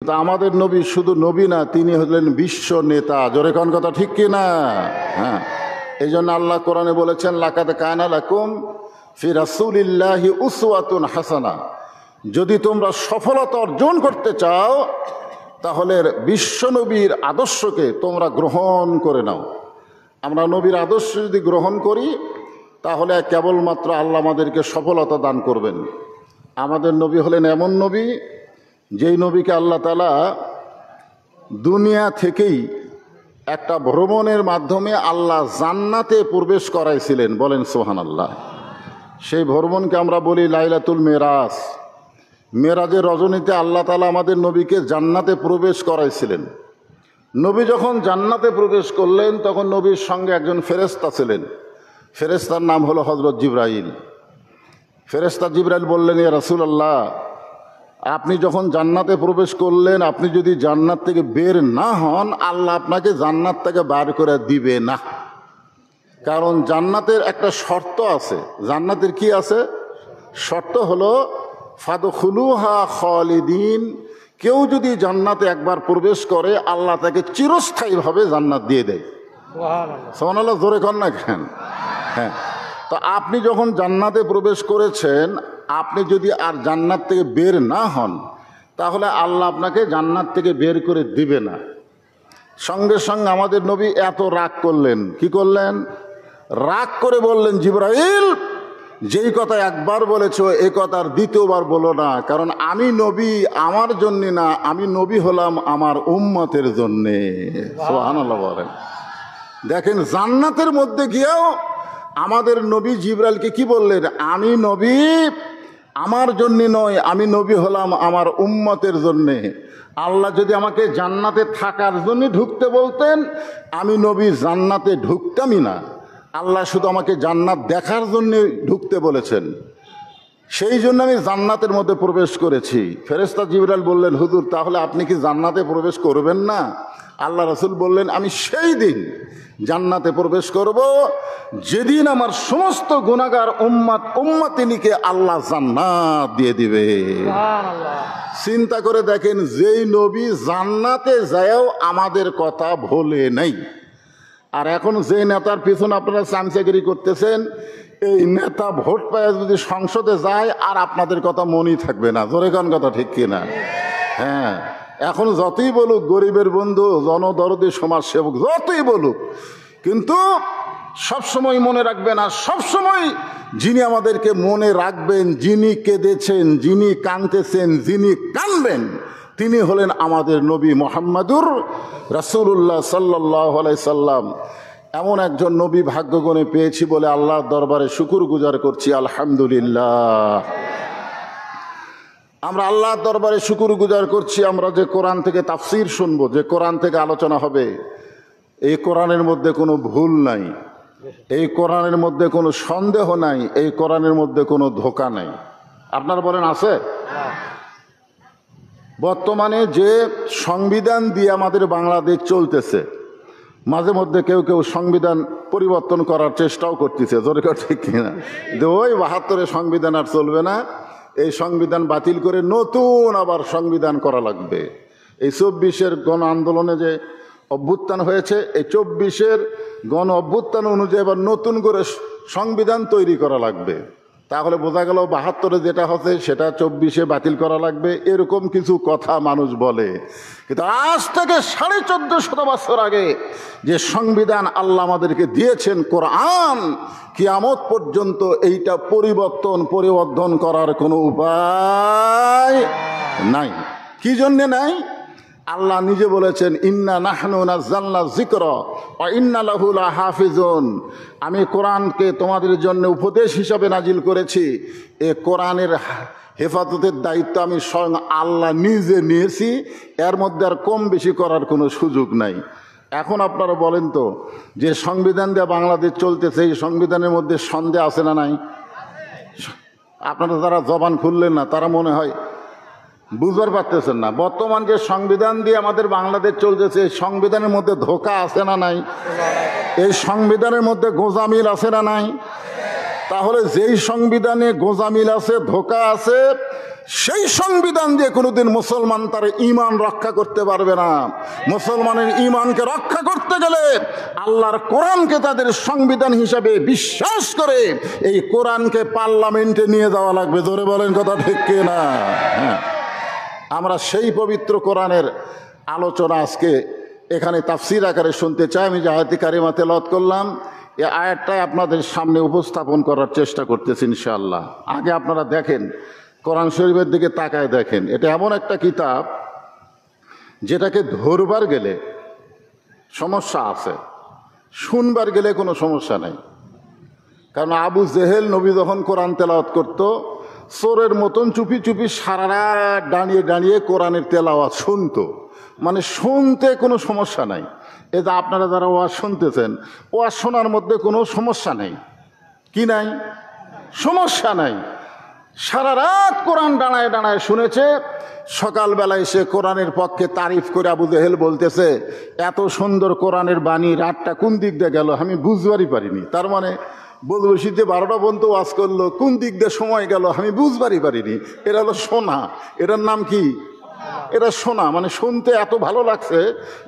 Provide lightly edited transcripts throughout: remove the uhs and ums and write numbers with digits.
তা আমাদের নবী শুধু নবী না, তিনি হলেন বিশ্ব নেতা। জোরে কোন কথা ঠিক কি না? হ্যাঁ, এই জন্য আল্লাহ কোরআনে বলেছেন, লাকাদ কানা লাকুম ফি রাসূলিল্লাহি উসওয়াতুন হাসানা। যদি তোমরা সফলতা অর্জন করতে চাও তাহলে বিশ্ব নবীর আদর্শকে তোমরা গ্রহণ করে নাও। আমরা নবীর আদর্শ যদি গ্রহণ করি তাহলে কেবলমাত্র আল্লাহ আমাদেরকে সফলতা দান করবেন। আমাদের নবী হলেন এমন নবী, যেই নবীকে আল্লাহ তাআলা দুনিয়া থেকেই একটা ভ্রমণের মাধ্যমে আল্লাহ জান্নাতে প্রবেশ করাইছিলেন। বলেন সুবহানাল্লাহ। সেই ভ্রমণকে আমরা বলি লাইলাতুল মেরাজ। মেরাজের রজনীতে আল্লাহ তাআলা আমাদের নবীকে জান্নাতে প্রবেশ করাইছিলেন। নবী যখন জান্নাতে প্রবেশ করলেন তখন নবীর সঙ্গে একজন ফেরেশতা ছিলেন। ফেরেশতার নাম হলো হযরত জিবরাইল। ফেরেশতা জিবরাইল বললেন, ইয়া রাসূলুল্লাহ, আপনি যখন জান্নাতে প্রবেশ করলেন, আপনি যদি জান্নাত থেকে বের না হন, আল্লাহ আপনাকে জান্নাত থেকে বার করে দিবে না। কারণ জান্নাতের একটা শর্ত আছে। জান্নাতের কি আছে? শর্ত হলো ফাদখুলুহা খালিদিন। কেউ যদি জান্নাতে একবার প্রবেশ করে আল্লাহ তাকে চিরস্থায়ীভাবে জান্নাত দিয়ে দেয়। সুবহানাল্লাহ, জোরে কর না কেন? হ্যাঁ, তো আপনি যখন জান্নাতে প্রবেশ করেছেন, আপনি যদি আর জান্নাত থেকে বের না হন তাহলে আল্লাহ আপনাকে জান্নাত থেকে বের করে দিবে না। সঙ্গে সঙ্গে আমাদের নবী এত রাগ করলেন। কি করলেন? রাগ করে বললেন, জিবরাইল, যেই কথা একবার বলেছো এই কথার দ্বিতীয়বার বলো না। কারণ আমি নবী আমার জন্য না, আমি নবী হলাম আমার উম্মতের জন্যে। সুবহানাল্লাহ বলেন। দেখেন, জান্নাতের মধ্যে গিয়েও আমাদের নবী জিবরাইলকে কি বললেন? আমি নবী আমার জন্য নয়, আমি নবী হলাম আমার উম্মতের জন্যে। আল্লাহ যদি আমাকে জান্নাতে থাকার জন্য ঢুকতে বলতেন, আমি নবী জান্নাতে ঢুকতামই না। আল্লাহ শুধু আমাকে জান্নাত দেখার জন্য ঢুকতে বলেছেন, সেই জন্য আমি জান্নাতের মধ্যে প্রবেশ করেছি। ফেরেশতা জিবরাইল বললেন, হুজুর, তাহলে আপনি কি জান্নাতে প্রবেশ করবেন না? আল্লাহ রাসূল বললেন, আমি সেই দিন জান্নাতে প্রবেশ করব যেদিন আমার সমস্ত গুনাহগার উম্মতিনীকে আল্লাহ জান্নাত দিয়ে দিবে। চিন্তা করে দেখেন, যেই নবী জান্নাতে যায়ও আমাদের কথা ভোলে নাই। আর এখন যে নেতার পিছনে আপনারা চামচাগিরি করতেছেন, এই নেতা ভোট পায় যদি সংসদে যায় আর আপনাদের কথা মনেই থাকবে না। জোরে কোন কথা ঠিক কিনা? হ্যাঁ, এখন যতই বলুক গরিবের বন্ধু, জনদরদি সমাজসেবক, যতই বলুক, কিন্তু সবসময় মনে রাখবেন। আর সবসময় যিনি আমাদেরকে মনে রাখবেন, যিনি কেঁদেছেন, যিনি কাঁদতেছেন, যিনি কাঁদবেন, তিনি হলেন আমাদের নবী মুহাম্মাদুর রাসূলুল্লাহ সাল্লাল্লাহু আলাইহি সাল্লাম। এমন একজন নবী ভাগ্যগুণে পেয়েছি বলে আল্লাহর দরবারে শুকর গুজার করছি, আলহামদুলিল্লাহ। আমরা আল্লাহর দরবারে শুকর গুজার করছি, আমরা যে কোরআন থেকে তাফসীর শুনবো, যে কোরআন থেকে আলোচনা হবে, এই কোরআনের মধ্যে কোনো ভুল নাই, এই কোরআনের মধ্যে কোনো সন্দেহ নাই, এই কোরআনের মধ্যে কোনো ধোঁকা নাই। আপনারা বলেন আছে? বর্তমানে যে সংবিধান দিয়ে আমাদের বাংলাদেশ চলতেছে, মাঝে মধ্যে কেউ কেউ সংবিধান পরিবর্তন করার চেষ্টাও করতেছে। জোরে কথা ঠিক কিনা? যে ওই ৭২ সংবিধান আর চলবে না, এই সংবিধান বাতিল করে নতুন আবার সংবিধান করা লাগবে। এই ২৪-এর গণ আন্দোলনে যে অভ্যুত্থান হয়েছে, এই ২৪-এর গণ অভ্যুত্থান অনুযায়ী আবার নতুন করে সংবিধান তৈরি করা লাগবে। তাহলে বোঝা গেল ৭২-এ যেটা হচ্ছে সেটা ২৪-এ বাতিল করা লাগবে, এরকম কিছু কথা মানুষ বলে। কিন্তু আজ থেকে ১৪৫০ বছর আগে যে সংবিধান আল্লাহ আমাদেরকে দিয়েছেন, কোরআন, কিয়ামত পর্যন্ত এইটা পরিবর্তন করার কোনো উপায় নাই। কি জন্যে নাই? আল্লাহ নিজে বলেছেন, ইন্না নাহনু নাযালনা যিকরা ওয়া ইন্না লাহু লাহাফিজুন। আমি কোরআনকে তোমাদের জন্য উপদেশ হিসাবে নাজিল করেছি। এ কোরআনের হেফাজতের দায়িত্ব আমি স্বয়ং আল্লাহ নিজে নিয়েছি। এর মধ্যে আর কম বেশি করার কোনো সুযোগ নাই। এখন আপনারা বলেন তো, যে সংবিধান দিয়ে বাংলাদেশ চলতেছে, এই সংবিধানের মধ্যে সন্দেহ আছে না নাই? আপনারা যারা জবান খুললেন না তারা মনে হয় বুঝবার পারতেছেন না। বর্তমান যে সংবিধান দিয়ে আমাদের বাংলাদেশ চলতেছে, এই সংবিধানের মধ্যে ধোঁকা আছে না নাই? এই সংবিধানের মধ্যে গোঁজামিল আছে না নাই? তাহলে যেই সংবিধানে গোঁজামিল আছে, ধোঁকা আছে, সেই সংবিধান দিয়ে কোনোদিন মুসলমান তার ঈমান রক্ষা করতে পারবে না। মুসলমানের ঈমানকে রক্ষা করতে গেলে আল্লাহর কোরআনকে তাদের সংবিধান হিসাবে বিশ্বাস করে এই কোরআনকে পার্লামেন্টে নিয়ে যাওয়া লাগবে। জোরে বলেন কথা ঠিক কি না? হ্যাঁ, আমরা সেই পবিত্র কোরআনের আলোচনা আজকে এখানে তাফসীর আকারে শুনতে চাই। আমি যে আয়াতে কারিমা তেলাওয়াত করলাম, এই আয়াতটাই আপনাদের সামনে উপস্থাপন করার চেষ্টা করতেছি ইনশাআল্লাহ। আগে আপনারা দেখেন, কোরআন শরীফের দিকে তাকায় দেখেন। এটা এমন একটা কিতাব যেটাকে ধরবার গেলে সমস্যা আছে, শুনবার গেলে কোনো সমস্যা নেই। কারণ আবু জেহেল নবী যখন কোরআন তেলাওয়াত করত, চোরের মতন চুপি চুপি সারা রাত দাঁড়িয়ে দাঁড়িয়ে কোরআনের তেলাওয়াত শুনতো। মানে শুনতে কোনো সমস্যা নাই। এই যে আপনারা যারা ওয়াজ শুনতেছেন, ওয়াজ শোনার মধ্যে কোনো সমস্যা নেই। কি নাই? সমস্যা নাই। সারা রাত কোরআন দাঁড়ায় দাঁড়ায় শুনেছে। সকালবেলায় এসে কোরআনের পক্ষে তারিফ করে আবু জেহেল বলতেছে, এত সুন্দর কোরআনের বাণী, রাতটা কোন দিক দিয়ে গেল আমি বুঝবারই পারিনি। তার মানে বলবো শীতে 12টা পর্যন্ত ওয়াজ করলো, কোন দিক দিয়ে সময় গেল আমি বুঝবারই পারিনি। এটা হলো শোনা। এটার নাম কি? এটা শোনা। মানে শুনতে এত ভালো লাগছে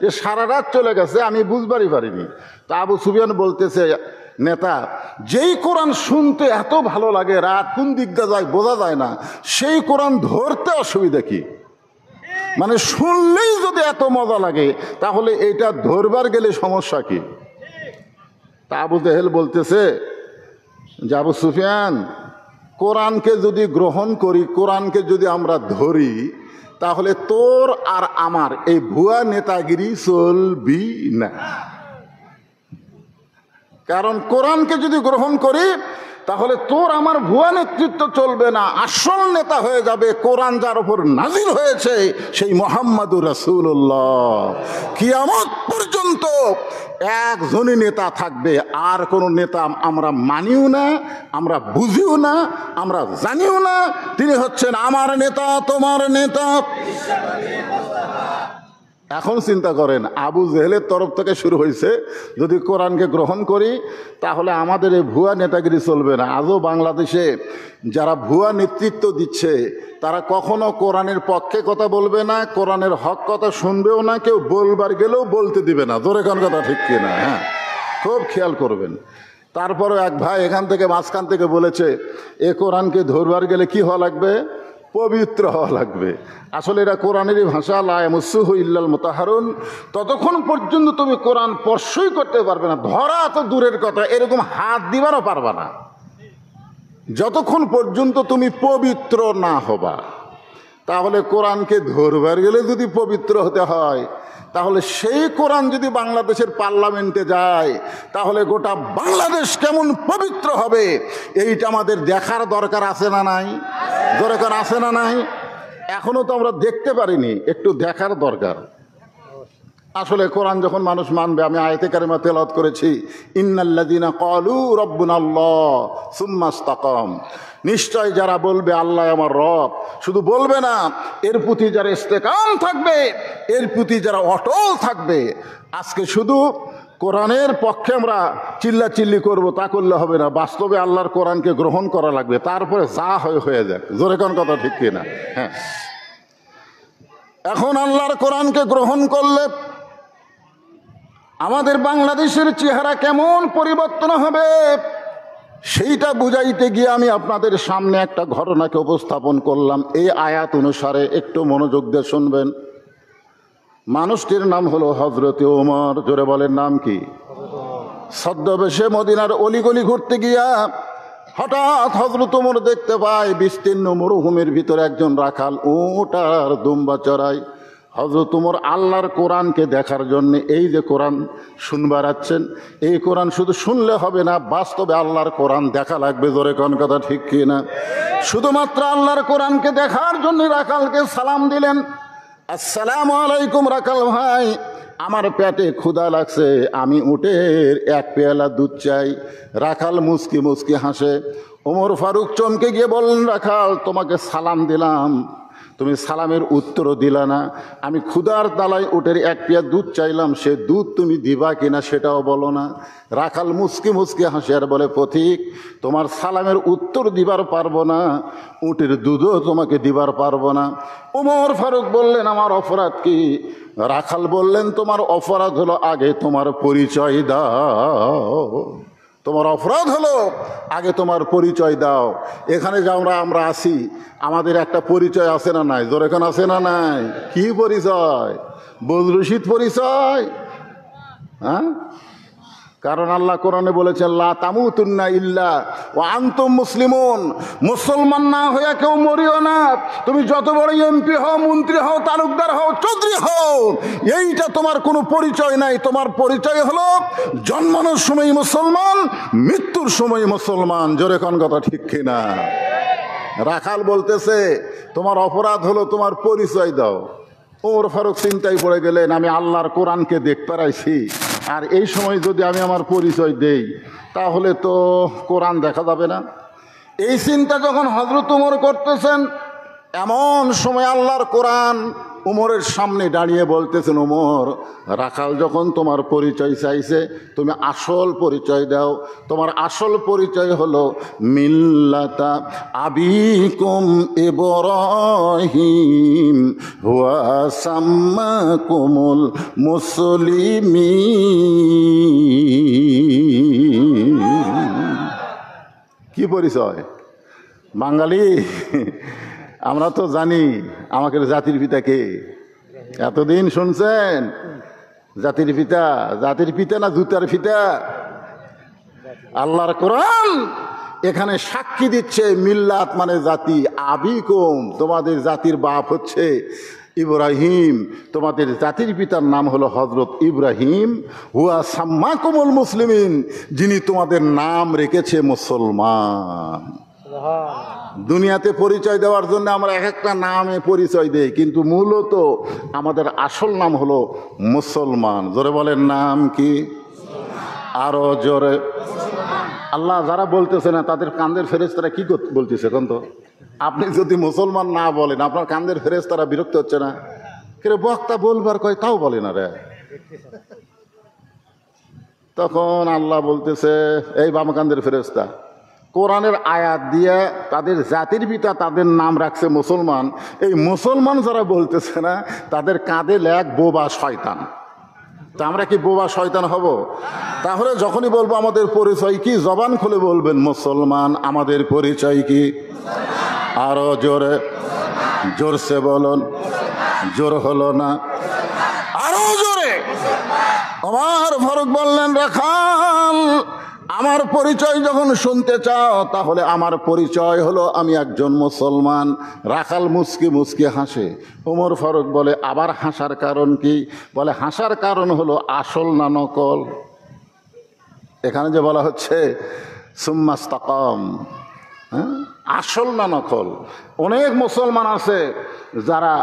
যে সারা রাত চলে গেছে, আমি বুঝবারই পারিনি। তা আবু সুফিয়ান বলতেছে, নেতা, যেই কোরআন শুনতে এত ভালো লাগে, রাত কোন দিক দিয়ে যায় বোঝা যায় না, সেই কোরআন ধরতে অসুবিধা কি? মানে শুনলেই যদি এত মজা লাগে, তাহলে এটা ধরবার গেলে সমস্যা কি? তা আবু জেহেল বলতেছে যে, আবু সুফিয়ান, কোরআনকে যদি গ্রহণ করি, কোরআনকে যদি আমরা ধরি, তাহলে তোর আর আমার এই ভুয়া নেতাগিরি চলবি না। কারণ কোরআনকে যদি গ্রহণ করি, তাহলে তোর আমার ভুয়া নেতৃত্ব চলবে না। আসল নেতা হয়ে যাবে কোরআন যার উপর নাজিল হয়েছে, সেই মুহাম্মাদুর রাসূলুল্লাহ। কিয়ামত পর্যন্ত একজনই নেতা থাকবে, আর কোন নেতা আমরা মানিও না, আমরা বুঝিও না, আমরা জানিও না। তিনি হচ্ছেন আমার নেতা, তোমার নেতা। এখন চিন্তা করেন, আবু জেহেলের তরফ থেকে শুরু হয়েছে, যদি কোরআনকে গ্রহণ করি তাহলে আমাদের এই ভুয়া নেতাগিরি চলবে না। আজও বাংলাদেশে যারা ভুয়া নেতৃত্ব দিচ্ছে, তারা কখনো কোরআনের পক্ষে কথা বলবে না, কোরআনের হক কথা শুনবেও না, কেউ বলবার গেলেও বলতে দিবে না। জোরে কোন কথা ঠিক কিনা? হ্যাঁ, খুব খেয়াল করবেন। তারপরে এক ভাই এখান থেকে মাঝখান থেকে বলেছে, এ কোরআনকে ধরবার গেলে কি হওয়া লাগবে? পবিত্র হওয়া লাগবে। আসলে এটা কোরআনেরই ভাষা, লা ইয়ামাসসুহু ইল্লাল মুতাহহারুন। ততক্ষণ পর্যন্ত তুমি কোরআন স্পর্শই করতে পারবে না, ধরা তো দূরের কথা, এরকম হাত দিবারও পারবা না, যতক্ষণ পর্যন্ত তুমি পবিত্র না হবা। তাহলে কোরআনকে ধরবার গেলে যদি পবিত্র হতে হয়, তাহলে সেই কোরআন যদি বাংলাদেশের পার্লামেন্টে যায়, তাহলে গোটা বাংলাদেশ কেমন পবিত্র হবে, এইটা আমাদের দেখার দরকার আছে না নাই? দরকার আছে না নাই? এখনো তো আমরা দেখতে পারিনি, একটু দেখার দরকার। আসলে কোরআন যখন মানুষ মানবে, আমি আয়াতে কারিমা তেলাওয়াত করেছি, ইন্নাল্লাযীনা ক্বালু রাব্বুনাল্লাহ সুম্মা ইসতাকাম, নিশ্চয় যারা বলবে আল্লাহ আমার রব, শুধু বলবে না, এর প্রতি যারা ইস্তেকাম থাকবে, এর প্রতি যারা অটল থাকবে। আজকে শুধু কোরআনের পক্ষে আমরা চিল্লাচিল্লি করব, তা করলে হবে না। বাস্তবে আল্লাহর কোরআনকে গ্রহণ করা লাগবে, তারপরে যা হয়ে যাক। জোরে কোন কথা ঠিক কিনা? হ্যাঁ, এখন আল্লাহর কোরআনকে গ্রহণ করলে আমাদের বাংলাদেশের চেহারা কেমন পরিবর্তন হবে, সেইটা বুঝাইতে গিয়ে আমি আপনাদের সামনে একটা ঘটনাকে উপস্থাপন করলাম। এই আয়াত অনুসারে একটু মনোযোগ দিয়ে শুনবেন। মানুষটির নাম হলো হযরতে ওমর। জোরে বলেন, নাম কি? ছদ্মবেশে মদিনার অলিগলি ঘুরতে গিয়া হঠাৎ হযরত ওমর দেখতে পায় বিস্তীর্ণ মরুভূমির ভিতরে একজন রাখাল উট আর দুম্বা চড়ায়। হযরত ওমর আল্লাহর কোরআনকে দেখার জন্য, এই যে কোরআন শুনবার আছেন, এই কোরআন শুধু শুনলে হবে না, বাস্তবে আল্লাহর কোরআন দেখা লাগবে। জোরে কোন কথা ঠিক কি না? শুধুমাত্র আল্লাহর কোরআনকে দেখার জন্য রাখালকে সালাম দিলেন, আসসালামু আলাইকুম রাখাল ভাই, আমার পেটে ক্ষুধা লাগছে, আমি উটের এক পেয়ালা দুধ চাই। রাখাল মুচকি মুচকি হাসে। ওমর ফারুক চমকে গিয়ে বললেন, রাখাল, তোমাকে সালাম দিলাম, তুমি সালামের উত্তরও দিলা না। আমি ক্ষুধার তালায় উটের এক পেয়া দুধ চাইলাম, সে দুধ তুমি দিবা কিনা সেটাও বলো না। রাখাল মুসকি মুসকি হাসি আর বলে, পথিক তোমার সালামের উত্তর দিবার পারবো না, উটের দুধও তোমাকে দিবার পারবো না। ওমর ফারুক বললেন, আমার অপরাধ কি? রাখাল বললেন, তোমার অপরাধ হলো আগে তোমার পরিচয় দাও। তোমার অপরাধ হলো আগে তোমার পরিচয় দাও। এখানে যে আমরা আসি, আমাদের একটা পরিচয় আছে না নাই? জোর এখন আছে না নাই? কি পরিচয়? বদরুশিদ পরিচয়, হ্যাঁ? কারণ আল্লাহ কোরআনে বলেছেন, লা তামুতুন্না ইল্লা ওয়া আনতুম মুসলিমুন, মুসলমান না হয়ে কেউ মরিও না। তুমি যত বড় এমপি হও, মন্ত্রী হও, তালুকদার হও, চৌধুরী হও, এইটা তোমার কোনো পরিচয় নাই। তোমার পরিচয় হলো জন্মানোর সময় মুসলমান, মৃত্যুর সময় মুসলমান। জোরে কোন কথা ঠিক কিনা? রাখাল বলতেছে, তোমার অপরাধ হলো তোমার পরিচয় দাও। ওমর ফারুক চিন্তায় পড়ে গেলেন, আমি আল্লাহর কোরআনকে দেখতে পাইছি, আর এই সময় যদি আমি আমার পরিচয় দেই তাহলে তো কোরআন দেখা যাবে না। এই চিন্তা যখন হযরত ওমর করতেছেন, এমন সময় আল্লাহর কোরআন উমরের সামনে দাঁড়িয়ে বলতেছেন, ওমর, রাখাল যখন তোমার পরিচয় চাইছে, তুমি আসল পরিচয় দাও। তোমার আসল পরিচয় হলো মিল্লাতা আবিকুম ইব্রাহিম হুয়া সাম্মাকুমুল মুসলিমিন। কি পরিচয়? বাঙালি আমরা তো জানি আমাকে জাতির পিতা কে। এতদিন শুনছেন জাতির পিতা? জাতির পিতা না জুতার পিতা? আল্লাহর কোরআন এখানে সাক্ষী দিচ্ছে, মিল্লাত মানে জাতি, আবিকুম তোমাদের জাতির বাপ হচ্ছে ইব্রাহিম, তোমাদের জাতির পিতার নাম হলো হযরত ইব্রাহিম। হুয়া সাম্মাকুমুল মুসলিমিন, যিনি তোমাদের নাম রেখেছে মুসলমান। দুনিয়াতে পরিচয় দেওয়ার জন্য আমরা এক একটা নামে পরিচয় দেই, কিন্তু মূলত আমাদের আসল নাম হলো মুসলমান। জোরে বলেন, নাম কি? আরো জোরে। আল্লাহ যারা বলতেছে না তাদের কান্দের ফেরেশতারা কি বলতেছে এখন? তো আপনি যদি মুসলমান না বলেন, আপনার কান্দের ফেরেশতারা বিরক্ত হচ্ছে না? কেন বক্তা বলবার কয় তাও বলে না রে। তখন আল্লাহ বলতেছে, এই বামকান্দের ফেরেশতা, কোরআনের আয়াত দিয়ে তাদের জাতির পিতা তাদের নাম রাখছে মুসলমান, এই মুসলমান যারা বলতেছে না তাদের কাঁধে লেখ বোবা শয়তান। তা আমরা কি বোবা শয়তান হব? তাহলে যখনই বলবো আমাদের পরিচয় কি, জবান খুলে বলবেন মুসলমান। আমাদের পরিচয় কি? আরো জোরে, জোরসে বলুন। জোর হলো না, আরো জোরে। ওমর ফারুক বললেন, রাখাল আমার পরিচয় যখন শুনতে চাও তাহলে আমার পরিচয় হলো আমি একজন মুসলমান। রাখাল মুসকি মুসকি হাসে। ওমর ফারুক বলে, আবার হাসার কারণ কি? বলে, হাসার কারণ হলো আসল না নকল। এখানে যে বলা হচ্ছে সুম্মাস্তাকাম, হ্যাঁ, আসল না নকল। অনেক মুসলমান আছে যারা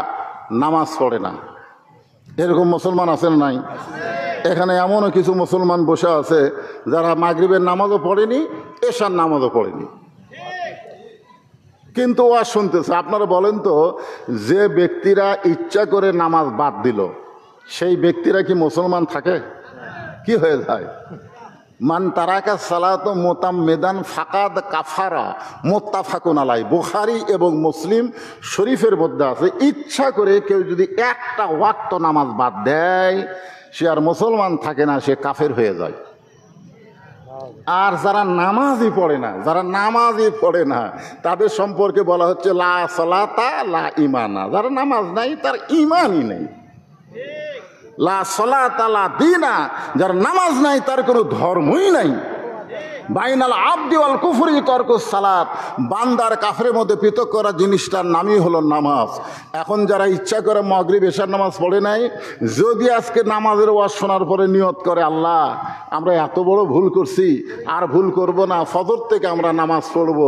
নামাজ পড়ে না, এরকম মুসলমান আছেন নাই? এখানে এমনও কিছু মুসলমান বসে আছে যারা মাগরিবের নামাজও পড়েনি, এশার নামাজও পড়েনি, কিন্তু ওয়াজ শুনতেছে। আপনারা বলেন তো, যে ব্যক্তিরা ইচ্ছা করে নামাজ বাদ দিল সেই ব্যক্তিরা কি মুসলমান থাকে? কি হয়ে যায়? মান তারাকা সালাত মুতাম্মিদান ফাকাদ কাফারা, মুত্তাফাকুন আলাই। বুখারী এবং মুসলিম শরীফের মধ্যে আছে, ইচ্ছা করে কেউ যদি একটা ওয়াক্ত নামাজ বাদ দেয় সে আর মুসলমান থাকে না, সে কাফের হয়ে যায়। আর যারা নামাজই পড়ে না, যারা নামাজই পড়ে না তাদের সম্পর্কে বলা হচ্ছে লা সালাতা লা ইমানা। যারা নামাজ নাই তার ইমানই নেই। লা সালাতা লা দীনা, যার নামাজ নাই তার কোনো ধর্মই নাই। বাইনাল আবদি ওয়াল কুফরি তরকুস সালাত, বান্দার কাফের মধ্যে পৃথক করা জিনিসটার নামই হলো নামাজ। এখন যারা ইচ্ছা করে মাগরিব এশার নামাজ পড়ে নাই, যদি আজকে নামাজের ওয়াজ শোনার পরে নিয়ত করে, আল্লাহ আমরা এত বড় ভুল করছি, আর ভুল করব না, ফজর থেকে আমরা নামাজ পড়ব,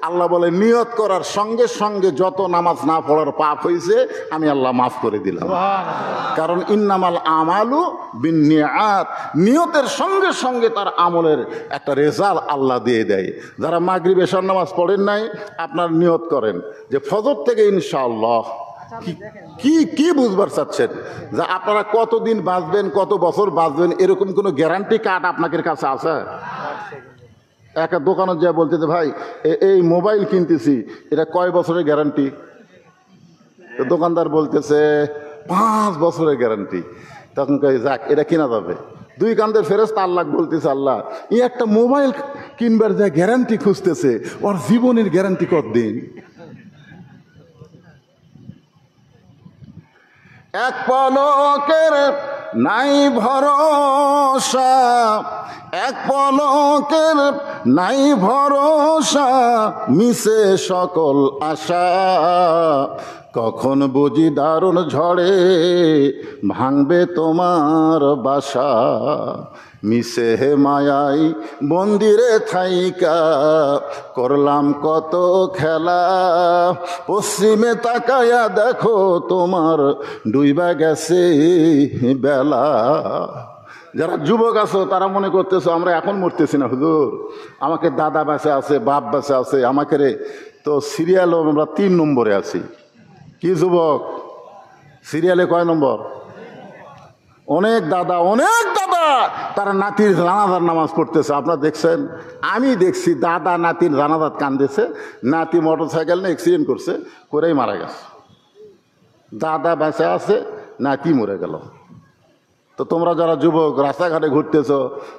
আল্লাহ বলে নিয়ত করার সঙ্গে সঙ্গে যত নামাজ না পড়ার পাপ হয়েছে আমি আল্লাহ মাফ করে দিলাম। কারণ ইন্নামাল আমালু বিন্নিয়াত, নিয়তের সঙ্গে সঙ্গে তার আমলের একটা রেজাল্ট আল্লাহ দিয়ে দেয়। যারা মাগরিব এশার নামাজ পড়েন নাই, আপনার নিয়ত করেন যে ফজর থেকে ইনশাআল্লাহ কি কি বুঝবার চাচ্ছেন যে আপনারা কতদিন বাঁচবেন, কত বছর বাঁচবেন, এরকম কোনো গ্যারান্টি কার্ড আপনাদের কাছে আছে? একটা দোকানে যা বলতেছে ভাই এই মোবাইল কিনতেছি, এটা কয় বছরের গ্যারান্টি? দোকানদার বলতেছে 5 বছরের গ্যারান্টি। তখন কই যাক এটা কিনা যাবে। দুই কান্দের ফেরেশতা আল্লাহ বলতেছে, আল্লাহ এই একটা মোবাইল কিনবার যা গ্যারান্টি খুঁজতেছে, ওর জীবনের গ্যারান্টি কতদিন? এক পলকের নাই ভরসা, এক পলকের নাই ভরসা, মিশে সকল আশা, কখন বুঝি দারুণ ঝড়ে ভাঙবে তোমার বাসা, মিশে হে মায়াই মন্দিরে থাইকা করলাম কত খেলা, পশ্চিমে তাকায়া দেখো তোমার ডুইবা গেছে বেলা। যারা যুবক আছো তারা মনে করতেছো আমরা এখন মরতেছি না হুজুর, আমাকে দাদা বেঁচে আছে, বাপ বেঁচে আছে, আমাকে রে তো সিরিয়ালও আমরা 3 নম্বরে আছি। কি যুবক, সিরিয়ালে কয় নম্বর? অনেক দাদা তারা নাতির জানাজার নামাজ পড়তেছে, আপনারা দেখছেন? আমি দেখছি দাদা নাতির জানাজাত কান্দেছে, নাতি মোটরসাইকেল নিয়ে অ্যাক্সিডেন্ট করছে, করেই মারা গেছে। দাদা বেঁচে আছে, নাতি মরে গেল। তো তোমরা যারা যুবক রাস্তাঘাটে ঘুরতেছ,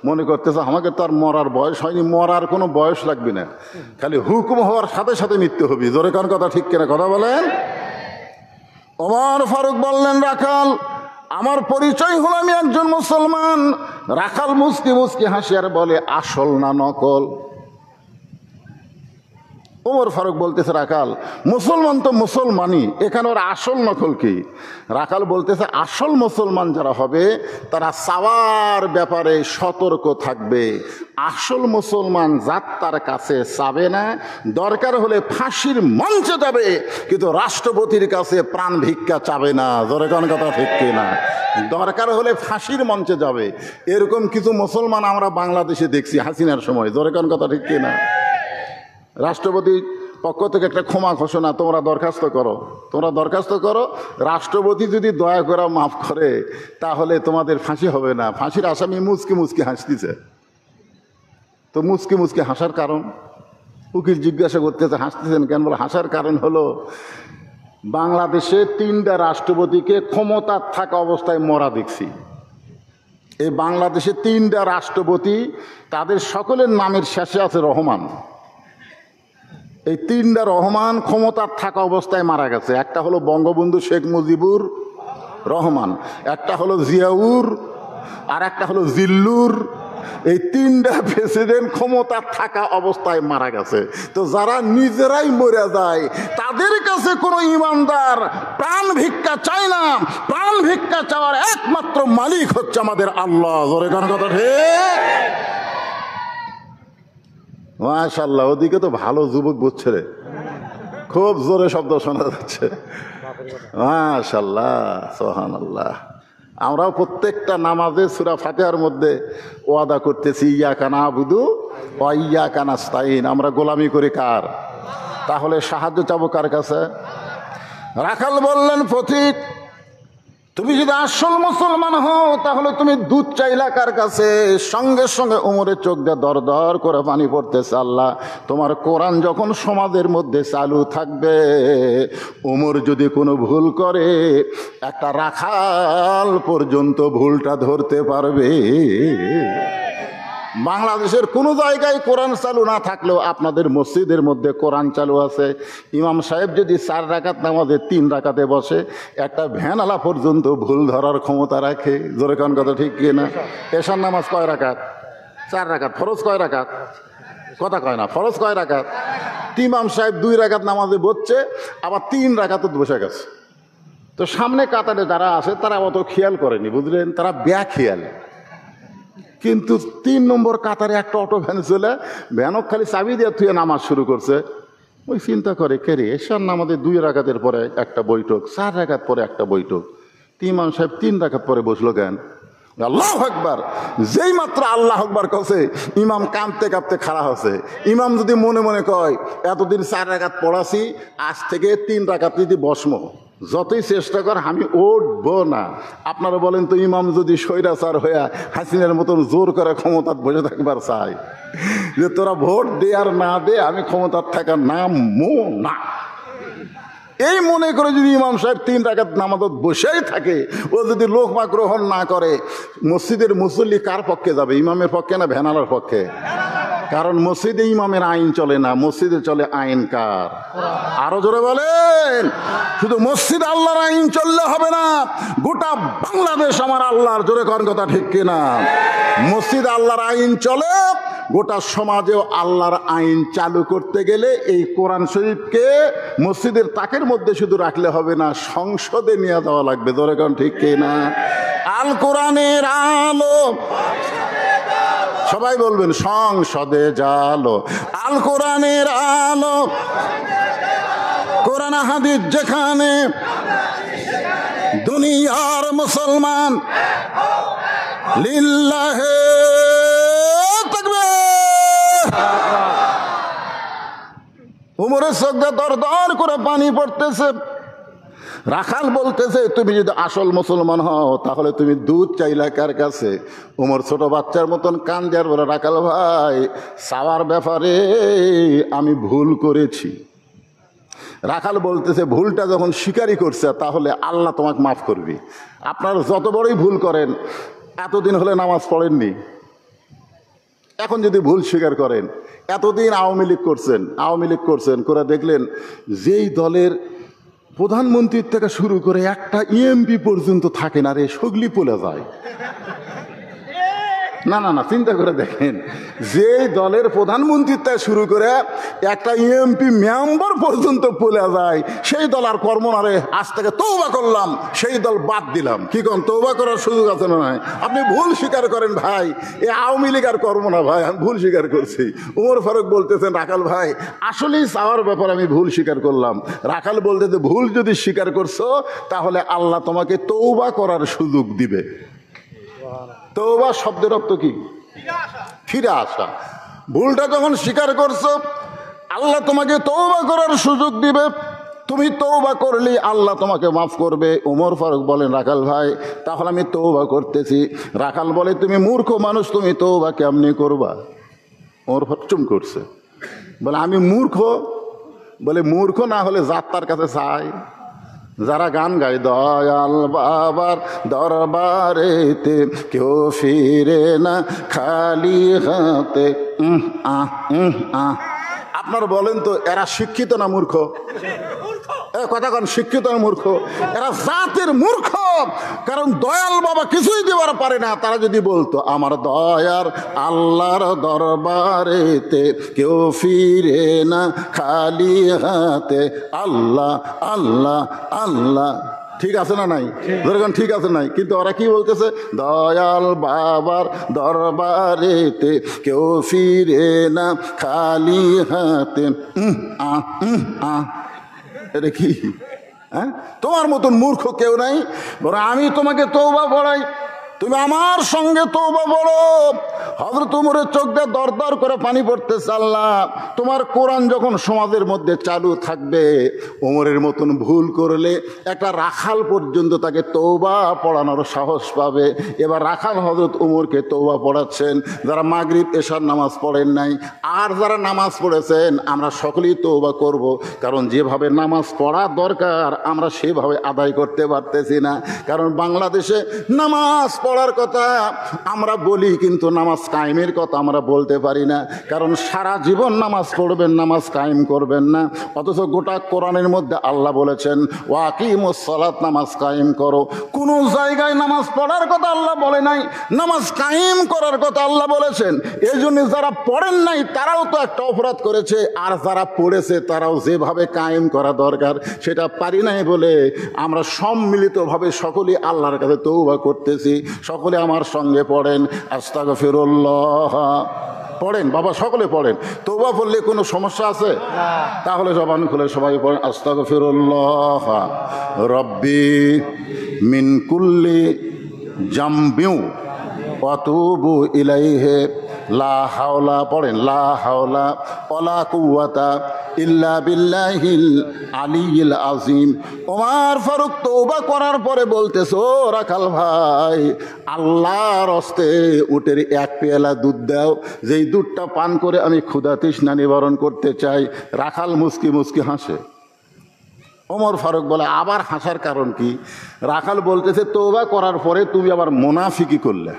মনে করতেছ আমাকে তো আর মরার বয়স হয়নি। মরার কোনো বয়স লাগবে না, খালি হুকুম হওয়ার সাথে সাথে মৃত্যু হবে। জোরে কোন কথা ঠিক কিনা কথা বলেন? ওমর ফারুক বললেন, রাখাল আমার পরিচয় হলো আমি একজন মুসলমান। রাখাল মুস্কি মুস্কি হাসিয়ার বলে, আসল না নকল? ওমর ফারুক বলতেছে, রাখাল মুসলমান তো মুসলমানই, এখানে ওর আসল নকল কি? রাখাল বলতেছে, আসল মুসলমান যারা হবে তারা চাওয়ার ব্যাপারে সতর্ক থাকবে। আসল মুসলমান যাত্রার কাছে চাবে না, দরকার হলে ফাঁসির মঞ্চে যাবে, কিন্তু রাষ্ট্রপতির কাছে প্রাণ ভিক্ষা চাবে না। জোরে কোন কথা ঠিক কিনা? দরকার হলে ফাঁসির মঞ্চে যাবে। এরকম কিছু মুসলমান আমরা বাংলাদেশে দেখছি হাসিনার সময়। জোরে কোন কথা ঠিক কিনা? রাষ্ট্রপতির পক্ষ থেকে একটা ক্ষমা ঘোষণা, তোমরা দরখাস্ত করো, রাষ্ট্রপতি যদি দয়া করে মাফ করে তাহলে তোমাদের ফাঁসি হবে না। ফাঁসির আসামি মুচকি মুচকি হাসতেছে। তো মুচকি মুচকি হাসার কারণ? উকিল জিজ্ঞাসা করতেছে হাসতেছেন কেন? বলে হাসার কারণ হলো বাংলাদেশে 3টা রাষ্ট্রপতিকে ক্ষমতার থাকা অবস্থায় মরা দেখছি। এই বাংলাদেশে 3টা রাষ্ট্রপতি, তাদের সকলের নামের শেষে আছে রহমান। এই 3টা রহমান ক্ষমতার থাকা অবস্থায় মারা গেছে। একটা হলো বঙ্গবন্ধু শেখ মুজিবুর রহমান, একটা হলো জিয়াউর, আর একটা হলো জিল্লুর। এই 3টা প্রেসিডেন্ট ক্ষমতার থাকা অবস্থায় মারা গেছে। তো যারা নিজেরাই মরে যায় তাদের কাছে কোনো ইমানদার প্রাণ ভিক্ষা চায় না। প্রাণ ভিক্ষা চাওয়ার একমাত্র মালিক হচ্ছে আমাদের আল্লাহ। জোরে কোন কথা ঠিক? মাশাআল্লাহ, ওদিকে তো ভালো যুবক বুঝছে রে, খুব জোরে শব্দ শোনা যাচ্ছে। মাশাআল্লাহ, সুবহানাল্লাহ। আমরাও প্রত্যেকটা নামাজে সূরা ফাতিহার মধ্যে ওয়াদা করতেছি, ইয়াকা নাবুদু ওয়া ইয়াকা নাস্তাইন। আমরা গোলামি করি কার? তাহলে সাহায্য চাবো কার কাছে? রাখাল বললেন, পথিক তুমি যদি আসল মুসলমান হও তাহলে তুমি দুধ চাইলা কার কাছে? সঙ্গে সঙ্গে ওমরের চোখ দিয়ে দর দর করে পানি পড়তেছে। আল্লাহ, তোমার কোরআন যখন সমাজের মধ্যে চালু থাকবে, ওমর যদি কোনো ভুল করে একটা রাখাল পর্যন্ত ভুলটা ধরতে পারবে। বাংলাদেশের কোনো জায়গায় কোরআন চালু না থাকলেও আপনাদের মসজিদের মধ্যে কোরআন চালু আছে। ইমাম সাহেব যদি 4 রাকাত নামাজে 3 রাকাতে বসে, একটা ভ্যানালা পর্যন্ত ভুল ধরার ক্ষমতা রাখে। জোরে কোন কথা ঠিক কিনা? এশার নামাজ কয় রাকাত? 4 রাকাত। ফরজ কয় রাকাত? কথা কয় না। ফরজ কয় রাকাত? ইমাম সাহেব 2 রাকাত নামাজে বসছে, আবার 3 রাকাতও বসে গেছে। তো সামনে কাতারে যারা আছে তারা অত খেয়াল করেনি, বুঝলেন? তারা বেখেয়াল। কিন্তু 3 নম্বর কাতারে একটা অটো ভ্যান চলে, ভ্যানক খালি চাবি দিয়ে তুই নামাজ শুরু করছে। ওই চিন্তা করে, কে রে, এশার নামাজে 2 রাকাতের পরে একটা বৈঠক, 4 রাকাত পরে একটা বৈঠক, ইমাম সাহেব 3 রাকাত পরে বসলো কেন? আল্লাহু আকবার। যেই মাত্র আল্লাহু আকবার কছে, ইমাম কাঁপতে কাঁপতে খাড়া হচ্ছে। ইমাম যদি মনে মনে কয় এতদিন 4 রাকাত পড়াছি, আজ থেকে 3 রাকাত যদি বসমো, যতই চেষ্টা কর আমি উঠবো না। আপনারা বলেন তো, ইমাম যদি স্বৈরাচার হইয়া হাসিনার মতন জোর করে ক্ষমতার বসে থাকবার চাই, যে তোরা ভোট দে আর না দে, আমি ক্ষমতার থাকার নামবো না, এই মনে করে যদি ইমাম সাহেব 3 রাকাত নামাজত বসেই থাকে, ও যদি লোকমা গ্রহণ না করে, মসজিদের মুসল্লি কার পক্ষে যাবে? ইমামের পক্ষে না ভ্যানালার পক্ষে? কারণ মসজিদে ইমামের আইন চলে না, মসজিদে চলে আইন কার? আরো জোরে বলেন। শুধু মসজিদ আল্লাহর আইন চললে হবে না, গোটা বাংলাদেশ আমার আল্লাহর। জোরে কর কথা ঠিক কিনা? মসজিদ আল্লাহর আইন চলে, গোটা সমাজেও আল্লাহর আইন চালু করতে গেলে এই কোরআন শরীফকে মসজিদের তাকের মধ্যে শুধু রাখলে হবে না, সংসদে নিয়ে যাওয়া লাগবে। জোরে কর ঠিক কিনা? আল কোরআনের আলো, সবাই বলবেন সংসদে জালো, আল কোরআনের আলো, কোরআন হাদিস যেখানে, দুনিয়ার মুসলমান লিল্লাহে তাকবীর। উমরের চোখে দর দর করে পানি পড়তেছে। রাখাল বলতেছে, তুমি যদি আসল মুসলমান হও তাহলে তুমি দুধ চাইলা কার কাছে? উমর ছোট বাচ্চার মতন কান্দে আর বলে, রাখাল ভাই, চাওয়ার ব্যাপারে আমি ভুল করেছি। রাখাল বলতেছে, ভুলটা যখন স্বীকারই করছে তাহলে আল্লাহ তোমাকে মাফ করবে। আপনারা যত বড়ই ভুল করেন, এতদিন হলে নামাজ পড়েননি, এখন যদি ভুল স্বীকার করেন, এতদিন আওয়ামী লীগ করছেন করে দেখলেন যেই দলের প্রধানমন্ত্রীর থেকে শুরু করে একটা এমপি পর্যন্ত থাকে না রে, সগলি পলে যায়। না না না, চিন্তা করে দেখেন, যে দলের প্রধানমন্ত্রীর থেকে শুরু করে একটা এমপি মেম্বার পর্যন্ত পলে যায়, সেই দল আর কর্ম না রে, আজ থেকে তওবা করলাম, সেই দল বাদ দিলাম। কি কোন তওবা করার সুযোগ আছে না? নাই। আপনি ভুল স্বীকার করেন ভাই, এ আওয়ামী লীগ আর কর্ম না ভাই, আমি ভুল স্বীকার করছি। উমর ফারুক বলতেছেন, রাখাল ভাই, আসলেই চাওয়ার ব্যাপার আমি ভুল স্বীকার করলাম। রাখাল বলতেছে, ভুল যদি স্বীকার করছো তাহলে আল্লাহ তোমাকে তওবা করার সুযোগ দিবে। তওবা শব্দের অর্থ কি? ফিরে আসা। ভুলটা যখন স্বীকার করছো, আল্লাহ তোমাকে তওবা করার সুযোগ দিবে। তুমি তওবা করলে আল্লাহ তোমাকে মাফ করবে। ওমর ফারুক বলেন, রাখাল ভাই, তাহলে আমি তওবা করতেছি। রাখাল বলে, তুমি মূর্খ মানুষ, তুমি তওবা কেমনি করবা? ওমর ফারুক চুপ করছে, বলে, আমি মূর্খ? বলে, মূর্খ না হলে যাত্রার কাছে চাই। যারা গান গায়, দয়াল বাবার দরবারেতে কেউ ফিরে না খালি হাতে, আপনারা বলেন তো, এরা শিক্ষিত না মূর্খ? কথা কন, শিক্ষিত না মূর্খ? এরা জাতের মূর্খ। কারণ দয়াল বাবা কিছুই দেওয়ার পারে না। তারা যদি বলতো, আমার দয়ার আল্লাহর দরবারেতে কেউ ফিরে না খালি হাতে, আল্লাহ আল্লাহ আল্লাহ, ঠিক আছে না নাই? ধরেন ঠিক আছে নাই, কিন্তু ওরা কি বলতেছে? দয়াল বাবার দরবারেতে কেউ ফিরে না খালি হাতে। এটা কি? হ্যাঁ, তোমার মতন মূর্খ কেউ নাই। বরং আমি তোমাকে তওবা পড়াই, তুমি আমার সঙ্গে তওবা পড়ো। হযরত ওমরের চোখ দিয়ে দর দর করে পানি পড়তেছে। আল্লাহ, তোমার কোরআন যখন সমাজের মধ্যে চালু থাকবে, ওমরের মতন ভুল করলে একটা রাখাল পর্যন্ত তাকে তওবা পড়ানোর সাহস পাবে। এবার রাখাল হযরত ওমরকে তওবা পড়াচ্ছেন। যারা মাগরিব এশার নামাজ পড়েন নাই আর যারা নামাজ পড়েছেন, আমরা সকলেই তওবা করব। কারণ যেভাবে নামাজ পড়া দরকার আমরা সেভাবে আদায় করতে পারতেছি না। কারণ বাংলাদেশে নামাজ পড়ার কথা আমরা বলি, কিন্তু নামাজ কায়েমের কথা আমরা বলতে পারি না। কারণ সারা জীবন নামাজ পড়বেন, নামাজ কায়েম করবেন না। অথচ গোটা কোরআনের মধ্যে আল্লাহ বলেছেন, ওয়াকিমুস সালাত, নামাজ কায়েম করো। কোন জায়গায় নামাজ পড়ার কথা আল্লাহ বলে নাই, নামাজ কায়েম করার কথা আল্লাহ বলেছেন। এই জন্য যারা পড়েন নাই তারাও তো একটা অপরাধ করেছে, আর যারা পড়েছে তারাও যেভাবে কায়েম করা দরকার সেটা পারি নাই বলে আমরা সম্মিলিতভাবে সকলেই আল্লাহর কাছে তওবা করতেছি। সকলে আমার সঙ্গে পড়েন, আস্তাগফিরুল্লাহ। পড়েন বাবা, সকলে পড়েন। তওবা পড়লে কোনো সমস্যা আছে? তাহলে জবান খুলে সবাই পড়েন, আস্তাগফিরুল্লাহ রব্বি মিন কুল্লি জামবিউ ওয়া তুবু ইলাইহি লা হাওলা। পড়েন, লা হাওলা ওয়ালা কুওয়াতা ইল্লা বিল্লাহিল আলিয়্যিল আযীম। ওমর ফারুক তওবা করার পরে বলতেছে, ও রাখাল ভাই, আল্লাহর হস্তে উটের এক পেয়ালা দুধ দাও, যেই দুধটা পান করে আমি ক্ষুধা তৃষ্ণা নিবারণ করতে চাই। রাখাল মুস্কি মুস্কি হাসে। ওমর ফারুক বলে, আবার হাসার কারণ কি? রাখাল বলতেছে, তওবা করার পরে তুমি আবার মুনাফিকি করলে।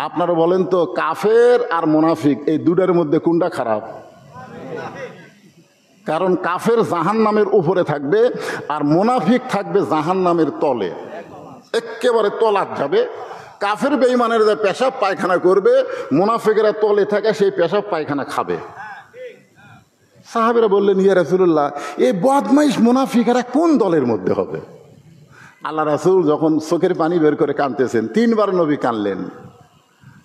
আপনারা বলেন তো, কাফের আর মুনাফিক এই দুটার মধ্যে কোনটা খারাপ? কারণ কাফের জাহান্নামের উপরে থাকবে আর মুনাফিক থাকবে জাহান্নামের তলে, একেবারে তলাত যাবে। কাফের বেঈমানের যে পেশাব পায়খানা করবে, মুনাফিকেরা তলে থাকে সেই পেশাব পায়খানা খাবে। সাহাবীরা বললেন, ইয়া রাসূলুল্লাহ, এই বদমাইশ মুনাফিকেরা কোন দলের মধ্যে হবে? আল্লাহ রাসূল যখন চোখের পানি বের করে কাঁদতেছেন, 3 বার নবী কাঁদলেন।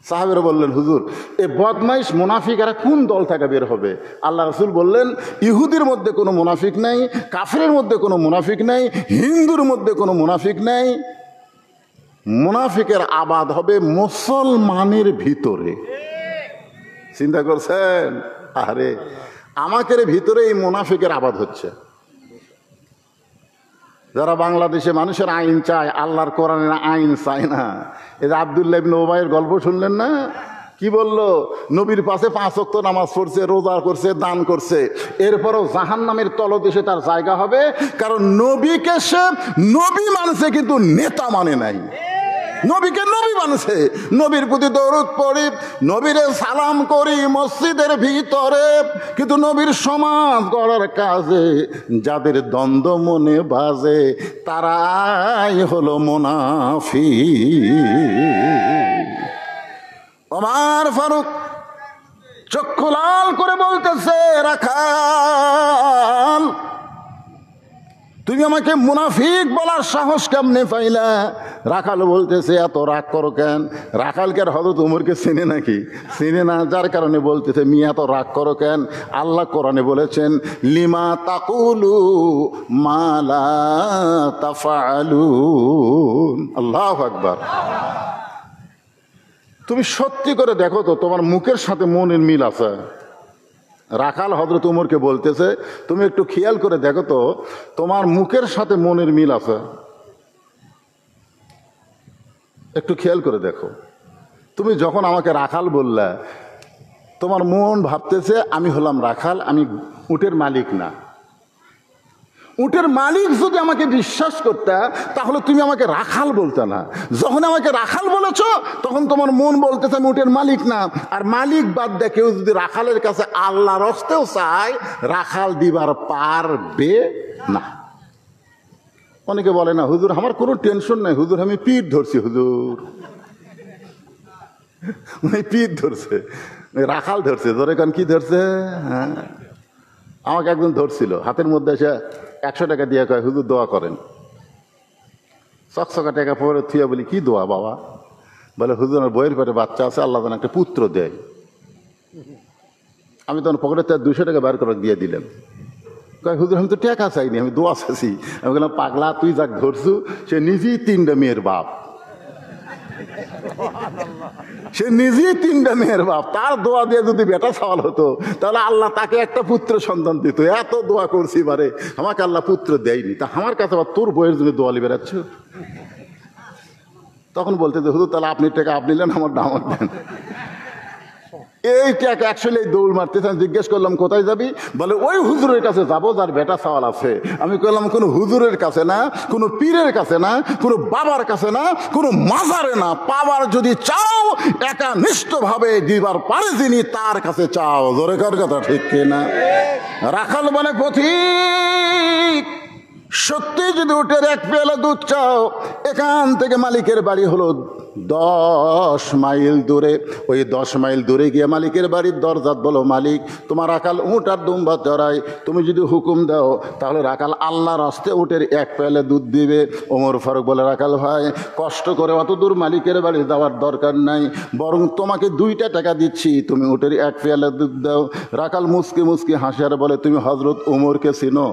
সাহাবীরা বললেন, হুজুর, এই বদমাইশ মুনাফিকেরা কোন দল থেকে বের হবে? আল্লাহ রাসূল বললেন, ইহুদির মধ্যে কোনো মুনাফিক নাই, কাফেরের মধ্যে কোনো মুনাফিক নাই, হিন্দুর মধ্যে কোনো মুনাফিক নাই। মুনাফিকের আবাদ হবে মুসলমানের ভিতরে। চিন্তা করছেন? আরে আমাদের ভিতরে এই মুনাফিকের আবাদ হচ্ছে। যারা বাংলাদেশে মানুষের আইন চায়, আল্লাহর কোরআনের আইন চায় না। এই যে আব্দুল্লাহ ইবনে উবাইয়ের গল্প শুনলেন না? কি বললো? নবীর পাশে 5 ওয়াক্ত নামাজ পড়ছে, রোজা করছে, দান করছে, এরপরও জাহান্নামের তলদেশে তার জায়গা হবে। কারণ নবীকে সে নবী মানছে, কিন্তু নেতা মানে নাই। নবীকে নবী মানছে, নবীর প্রতি দরুদ পড়ি, নবীরে সালাম করি মসজিদের ভিতরে, কিন্তু নবীর সমাজ গড়ার কাজে যাদের দ্বন্দ্ব মনে বাজে, তারাই হলো মুনাফিক। ওমর ফারুক চক্ষু লাল করে বলতেছে, রাখাল, তুমি আমাকে মুনাফিক বলার সাহস কেমনে পাইলা? রাখাল বলতেছে, এত রাগ করো কেন? রাখালকে আর হযরত ওমরকে চেনে নাকি? চেনে না, যার কারণে বলতেছে, মিয়া এত রাগ করো কেন? আল্লাহ কোরআনে বলেছেন, লিমা তাকুলু মা লা তাফআলুন। আল্লাহু আকবার। তুমি সত্যি করে দেখো তো, তোমার মুখের সাথে মনের মিল আছে? রাখাল হযরত ওমরকে বলতেছে, তুমি একটু খেয়াল করে দেখো তো, তোমার মুখের সাথে মনের মিল আছে? একটু খেয়াল করে দেখো। তুমি যখন আমাকে রাখাল বললা, তোমার মন ভাবতেছে আমি হলাম রাখাল, আমি উটের মালিক না। উটের মালিক যদি আমাকে বিশ্বাস করতে, তাহলে তুমি আমাকে রাখাল বলতে না। যখন আমাকে রাখাল বলেছ, তখন তোমার মন বলতেছে আমি উটের মালিক না। আর মালিক বাদ দিয়ে কেউ যদি রাখালের কাছে আল্লাহর হস্তেও চায়, রাখাল দিবার পারবে না। অনেকে বলে না, হুজুর আমার কোনো টেনশন নাই, হুজুর আমি পিঠ ধরছি। হুজুর পিঠ ধরছে, রাখাল ধরছে। ধরে কারণ কি ধরছে? হ্যাঁ, আমাকে একজন ধরছিল, হাতের মধ্যে এসে 100 টাকা দিয়ে কয়, হুজুর দোয়া করেন। চকচকা টাকা পরে থুয়া বলি, কি দোয়া বাবা? বলে, হুজুর আমার বইয়ের পেটে বাচ্চা আছে, আল্লাহ যেন একটা পুত্র দেয়। আমি তখন পকেটে 200 টাকা বের করে দিয়ে দিলাম। কয়, হুজুর আমি তো টাকা চাইনি, আমি দোয়া চাইছি। আমি বললাম, পাগলা, তুই যাক ধরছু, সে নিজেই 3টা মেয়ের বাপ। সে নিজেই 3টা মেয়ের বাপ। তার দোয়া দিয়ে যদি বেটা সওয়াল হতো, তাহলে আল্লাহ তাকে একটা পুত্র সন্তান দিত। এত দোয়া করছি, বারে আমাকে আল্লাহ পুত্র দেয়নি, তা আমার কাছে আবার তোর বইয়ের জন্য দোয়া লিবে বেড়াচ্ছ। তখন বলতে যে, হুজুর তাহলে আপনি টাকা আপনি নেন, আমার দামত দেন। এই টাকা অ্যাকচুয়ালি দৌড় মারতেছেন। জিজ্ঞেস করলাম, কোথায় যাবি? বলে, ওই হুজুরের কাছে যাবো যার বেটা সওয়াল আছে। আমি বললাম, কোনো হুজুরের কাছে না, কোনো পীরের কাছে না, কোনো বাবার কাছে না, কোনো মাজারে না। পাওয়ার যদি চাও, একানিষ্ঠভাবে দিবার পারে যিনি, তার কাছে চাও। জোরে কার কথা ঠিক কিনা? রাখাল মানে পথিক। সত্যি যদি উটের 1 পেয়ালা দুধ চাও, এখান থেকে মালিকের বাড়ি হলো 10 মাইল দূরে। ওই 10 মাইল দূরে গিয়ে মালিকের বাড়ির দরজাত বলো, মালিক তোমার রাখাল উট আর দুম্বা চড়াই, তুমি যদি হুকুম দাও তাহলে রাখাল আল্লাহর হস্তে উটের 1 পেয়ালা দুধ দিবে। ওমর ফারুক বলে, রাখাল ভাই কষ্ট করে অত দূর মালিকের বাড়ি যাওয়ার দরকার নাই, বরং তোমাকে 2টা টাকা দিচ্ছি, তুমি উটের 1 পেয়ালা দুধ দাও। রাখাল মুসকি মুসকি হাসি আর বলে, তুমি হযরত ওমরকে চিনো?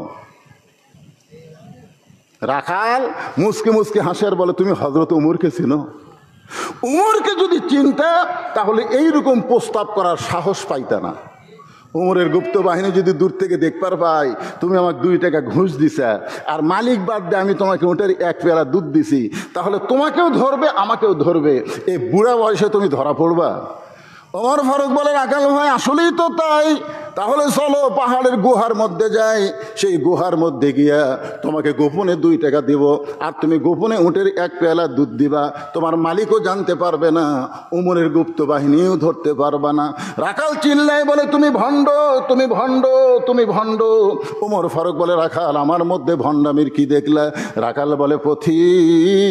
রাখাল মুসকি মুসকি হাসিয়ার বলে, তুমি হযরত ওমরকে চিনো? উমরকে যদি চিনতে, তাহলে এইরকম প্রস্তাব করার সাহস পাইতে না। উমরের গুপ্ত বাহিনী যদি দূর থেকে দেখবার পাই তুমি আমাকে 2 টাকা ঘুষ দিছা, আর মালিক বাদ দিয়ে আমি তোমাকে উটের 1 পেয়ালা দুধ দিছি, তাহলে তোমাকেও ধরবে আমাকেও ধরবে, এই বুড়া বয়সে তুমি ধরা পড়বা? ওমর ফারুক বলে, রাখাল ভাই আসলেই তো তাই, তাহলে চলো পাহাড়ের গুহার মধ্যে যাই, সেই গুহার মধ্যে গিয়া তোমাকে গোপনে 2 টাকা দিব, আর তুমি গোপনে উটের 1 পেয়ালা দুধ দিবা, তোমার মালিকও জানতে পারবে না, উমরের গুপ্ত বাহিনীও ধরতে পারবে না। রাখাল চিল্লায় বলে, তুমি ভণ্ড, তুমি ভণ্ড, তুমি ভণ্ড। ওমর ফারুক বলে, রাখাল আমার মধ্যে ভণ্ডামির কি দেখলা? রাখাল বলে, পথিক,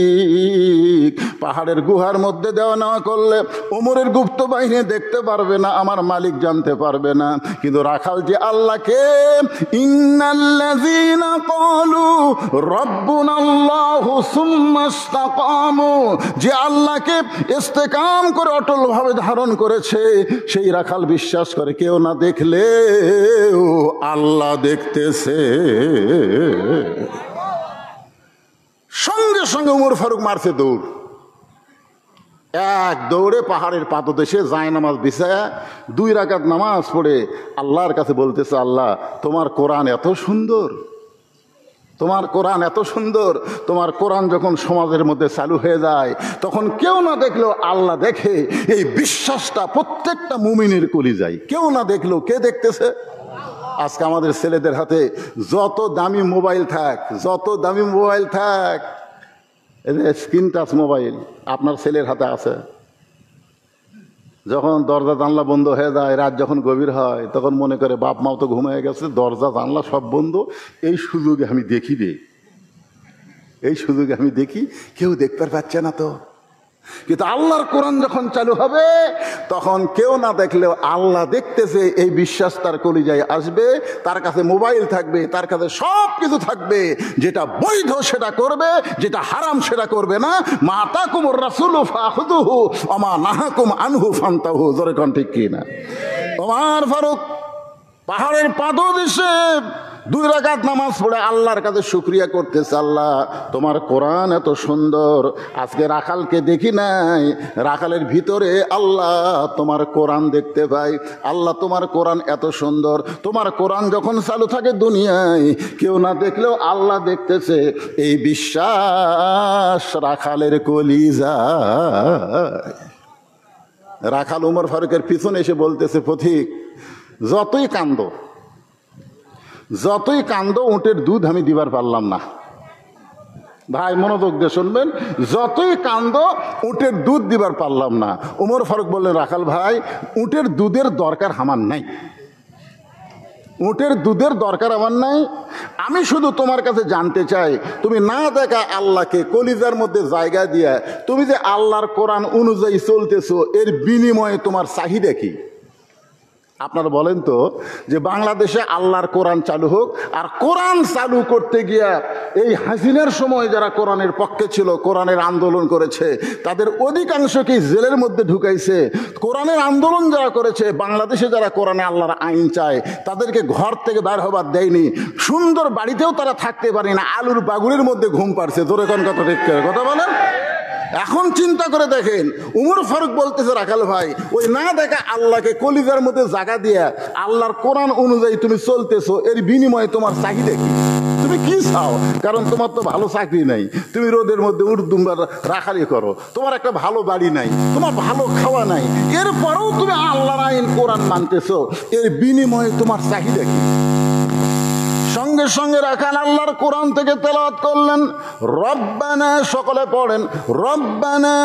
পাহাড়ের গুহার মধ্যে দেওয়া নেওয়া করলে উমরের গুপ্ত বাহিনী দেখতে পারবে না, আমার মালিক জানতে পারবে না, কিন্তু রাখাল যে আল্লাহকে ইন্নাল্লাযীনা ক্বালু রাব্বুনাল্লাহু সুম্মা ইসতাকামু, যে আল্লাহকে ইস্তেকাম করে অটলভাবে ধারণ করেছে, সেই রাখাল বিশ্বাস করে কেউ না দেখলেও আল্লাহ দেখতেছে। সঙ্গে সঙ্গে উমর ফারুক মারছে দৌড়, এক দৌড়ে পাহাড়ের পাদদেশে জায়নামাজ বিছায়া 2 রাকাত নামাজ পড়ে আল্লাহর কাছে বলতেছে, আল্লাহ তোমার কোরআন এত সুন্দর, তোমার কোরআন এত সুন্দর, তোমার কোরআন যখন সমাজের মধ্যে চালু হয়ে যায় তখন কেউ না দেখলেও আল্লাহ দেখে, এই বিশ্বাসটা প্রত্যেকটা মুমিনের কলিজায়। কেউ না দেখলেও কে দেখতেছে? আজকে আমাদের ছেলেদের হাতে যত দামি মোবাইল থাক, যত দামি মোবাইল থাক, স্ক্রিন টাচ মোবাইল আপনার ছেলের হাতে আছে, যখন দরজা জানলা বন্ধ হয়ে যায়, রাত যখন গভীর হয়, তখন মনে করে বাপ মাও তো ঘুমিয়ে গেছে, দরজা জানলা সব বন্ধ, এই সুযোগে আমি দেখি রে, এই সুযোগে আমি দেখি, কেউ দেখতে পাচ্ছে না তো। কিন্তু আল্লাহর কোরআন যখন চালু হবে তখন কেউ না দেখলেও আল্লাহ দেখতেছে, এই বিশ্বাস তার কলিজায় আসবে। তার কাছে মোবাইল থাকবে, তার কাছে সব কিছু থাকবে, যেটা বৈধ সেটা করবে, যেটা হারাম সেটা করবে না। মা আতাকুমুর রাসূলু ফাখুযুহু ওয়া মা নাহাকুম আনহু ফান্তাহু। জোরে কোন ঠিক কি না? ওমর ফারুক পাহাড়ের পাদদেশে 2 রাকাত নামাজ পড়ে আল্লাহর কাছে শুকরিয়া করতেছে, আল্লাহ তোমার কোরআন এত সুন্দর, আজকে রাখালকে দেখি নাই, রাখালের ভিতরে আল্লাহ তোমার কোরআন দেখতে পাই। আল্লাহ তোমার কোরআন এত সুন্দর, তোমার কোরআন যখন চালু থাকে দুনিয়ায় কেউ না দেখলেও আল্লাহ দেখতেছে, এই বিশ্বাস রাখালের কলিজায়। রাখাল উমর ফারুকের পিছনে এসে বলতেছে, পথিক যতই কান্দ উটের দুধ আমি দিবার পারলাম না। ভাই মনোযোগ দিয়ে শুনবেন, যতই কান্দ উটের দুধ দিবার পারলাম না। উমর ফারুক বললেন, রাখাল ভাই উটের দুধের দরকার আমার নাই, উটের দুধের দরকার আমার নাই, আমি শুধু তোমার কাছে জানতে চাই, তুমি না দেখা আল্লাহকে কলিজার মধ্যে জায়গা দিয়া তুমি যে আল্লাহর কোরআন অনুযায়ী চলতেছো, এর বিনিময়ে তোমার চাহিদা কি? আপনারা বলেন তো, যে বাংলাদেশে আল্লাহর কোরআন চালু হোক, আর কোরআন চালু করতে গিয়া এই হাসিনার সময় যারা কোরআনের পক্ষে ছিল, কোরআনের আন্দোলন করেছে, তাদের অধিকাংশকে জেলের মধ্যে ঢুকাইছে। কোরআনের আন্দোলন যারা করেছে, বাংলাদেশে যারা কোরআনে আল্লাহর আইন চায়, তাদেরকে ঘর থেকে বের হবার দেয়নি, সুন্দর বাড়িতেও তারা থাকতে পারে না, আলুর বাগুড়ের মধ্যে ঘুম পাড়ছে। ধরে কোন কথা ঠিক করে কথা বলেন। এখন চিন্তা করে দেখেন, উমর ফারুক বলতেছে, রাখাল ভাই ওই না দেখা আল্লাহকে কলিজার মধ্যে জায়গা দিয়া আল্লাহর কোরআন অনুযায়ী তুমি চলতেছো, এর বিনিময়ে তোমার চাহিদা কি? তুমি কি চাও? কারণ তোমার তো ভালো চাকরি নাই, তুমি রোদের মধ্যে উর্দুম্বার রাখালি করো, তোমার একটা ভালো বাড়ি নাই, তোমার ভালো খাওয়া নাই, এরপরেও তুমি আল্লাহর আইন কোরআন মানতেছো, এর বিনিময়ে তোমার চাহিদা কি? সঙ্গে সঙ্গে রাখাল আল্লাহর কোরআন থেকে তেলাওয়াত করলেন, রব্বানা, সকলে পড়েন, রব্বানা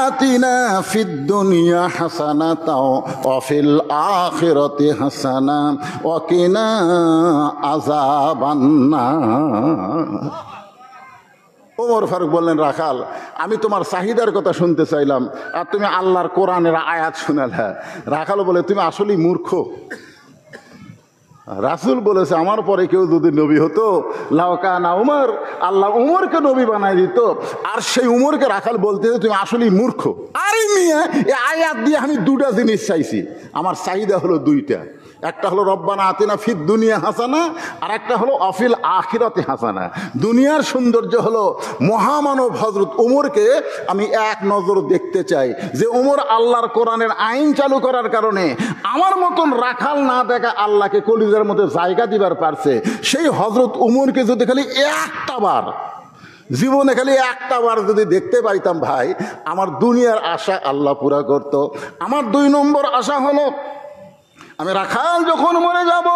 আতিনা ফিদ দুনিয়া হাসানাতাও ওয়া ফিল আখিরাতি হাসানা ওয়া কিনা আযাবান্নার। ওমর ফারুক বললেন, রাখাল আমি তোমার চাহিদার কথা শুনতে চাইলাম, আর তুমি আল্লাহর কোরআনের আয়াত শোনালে। রাখাল বলে, তুমি আসলেই মূর্খ। রাসূল বলেছে, আমার পরে কেউ যদি নবী হতো, লাউকানা উমর, আল্লাহ উমরকে নবী বানাই দিত। আর সেই উমরকে রাখাল বলতে, তুমি আসলেই মূর্খ। আরে মিয়া, এই আয়াত দিয়ে আমি 2টা জিনিস চাইছি, আমার চাহিদা হলো 2টা। একটা হলো রব্বানা আতিনা ফিদ দুনিয়া হাসানা, আর একটা হলো অফিল আখিরাতে হাসানা। দুনিয়ার সৌন্দর্য হলো মহামানব হযরত ওমরকে আমি এক নজর দেখতে চাই, যে ওমর আল্লাহর কোরআনের আইন চালু করার কারণে আমার মতন রাখাল না দেখা আল্লাহকে কলিজার মধ্যে জায়গা দিবার পারছে। সেই হযরত ওমরকে যদি খালি একটা বার জীবনে খালি একটা বার যদি দেখতে পাইতাম ভাই, আমার দুনিয়ার আশা আল্লাহ পুরা করত। আমার 2 নম্বর আশা হলো, আমি রাখাল যখন মরে যাব,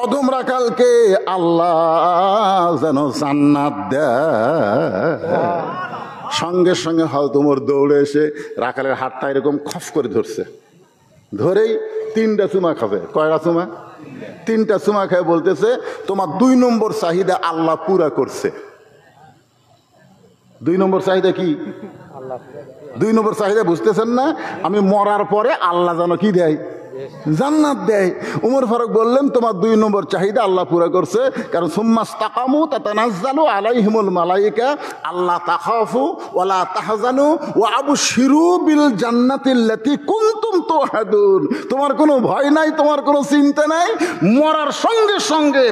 অধম রাখালকে আল্লাহ যেন জান্নাত দেয়। সঙ্গে সঙ্গে হয়তো ওমর দৌড়ে এসে রাখালের হাতটা এরকম খফ করে ধরছে, ধরেই 3টা চুমা খাবে। কয়টা চুমা? 3টা চুমা খায় বলতেছে, তোমার 2 নম্বর চাহিদা আল্লাহ পুরা করছে। 2 নম্বর চাহিদা কি? 2 নম্বর চাহিদা বুঝতেছেন না? আমি মরার পরে আল্লাহ যেন কি দেয়? জান্নাত দেয়। উমর ফারুক বললেন, তোমার 2 নম্বর চাহিদা আল্লাহ পুরা করছে। কারণ সুম্মাস্তাকামু তাতানাজ্জালু আলাইহিমুল মালাইকা আল্লা তাখাফু ওয়ালা তাহজানু ওয়া আবশিরু বিল জান্নাতিল্লাতী কুনতুম তুআদুন। তোমার কোনো ভয় নাই, তোমার কোনো চিন্তা নাই, মরার সঙ্গে সঙ্গে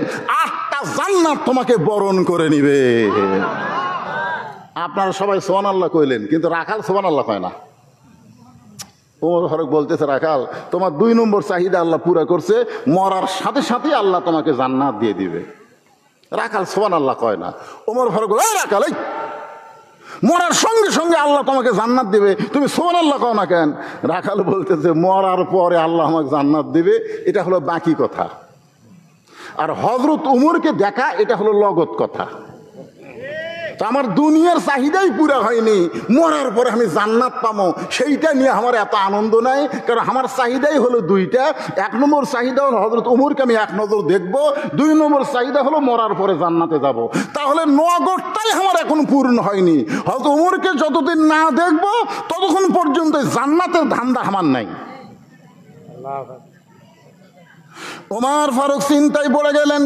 8টা জান্নাত তোমাকে বরণ করে নিবে। আপনারা সবাই সুবহানাল্লাহ কইলেন, কিন্তু রাখাল সুবহানাল্লাহ কয় না। ওমর ফারুক বলতেছে, রাখাল তোমার 2 নম্বর চাহিদা আল্লাহ পুরা করছে, মরার সাথে সাথে আল্লাহ তোমাকে জান্নাত দিয়ে দিবে। রাখাল সুবহানাল্লাহ কয় না। ওমর ফারুক বলে, রাখাল এই মরার সঙ্গে সঙ্গে আল্লাহ তোমাকে জান্নাত দিবে, তুমি সুবহানাল্লাহ কও না কেন? রাখাল বলতেছে, মরার পরে আল্লাহ আমাকে জান্নাত দিবে, এটা হলো বাকি কথা। আর হযরত ওমরকে দেখা এটা হলো লগত কথা। তো আমার দুনিয়ার চাহিদাই পুরা হয়নি, মরার পরে আমি জান্নাত পাবো সেইটা নিয়ে আমার এত আনন্দ নাই। কারণ আমার চাহিদাই হলো 2টা। 1 নম্বর চাহিদা হলো হযরত ওমরকে আমি এক নজর দেখবো, 2 নম্বর চাহিদা হলো মরার পরে জান্নাতে যাব। তাহলে নগরটাই আমার এখন পূর্ণ হয়নি। হয়তো ওমরকে যতদিন না দেখবো ততক্ষণ পর্যন্ত জান্নাতের ধান্দা আমার নাই। ওমর ফারুক চিন্তায় পড়ে গেলেন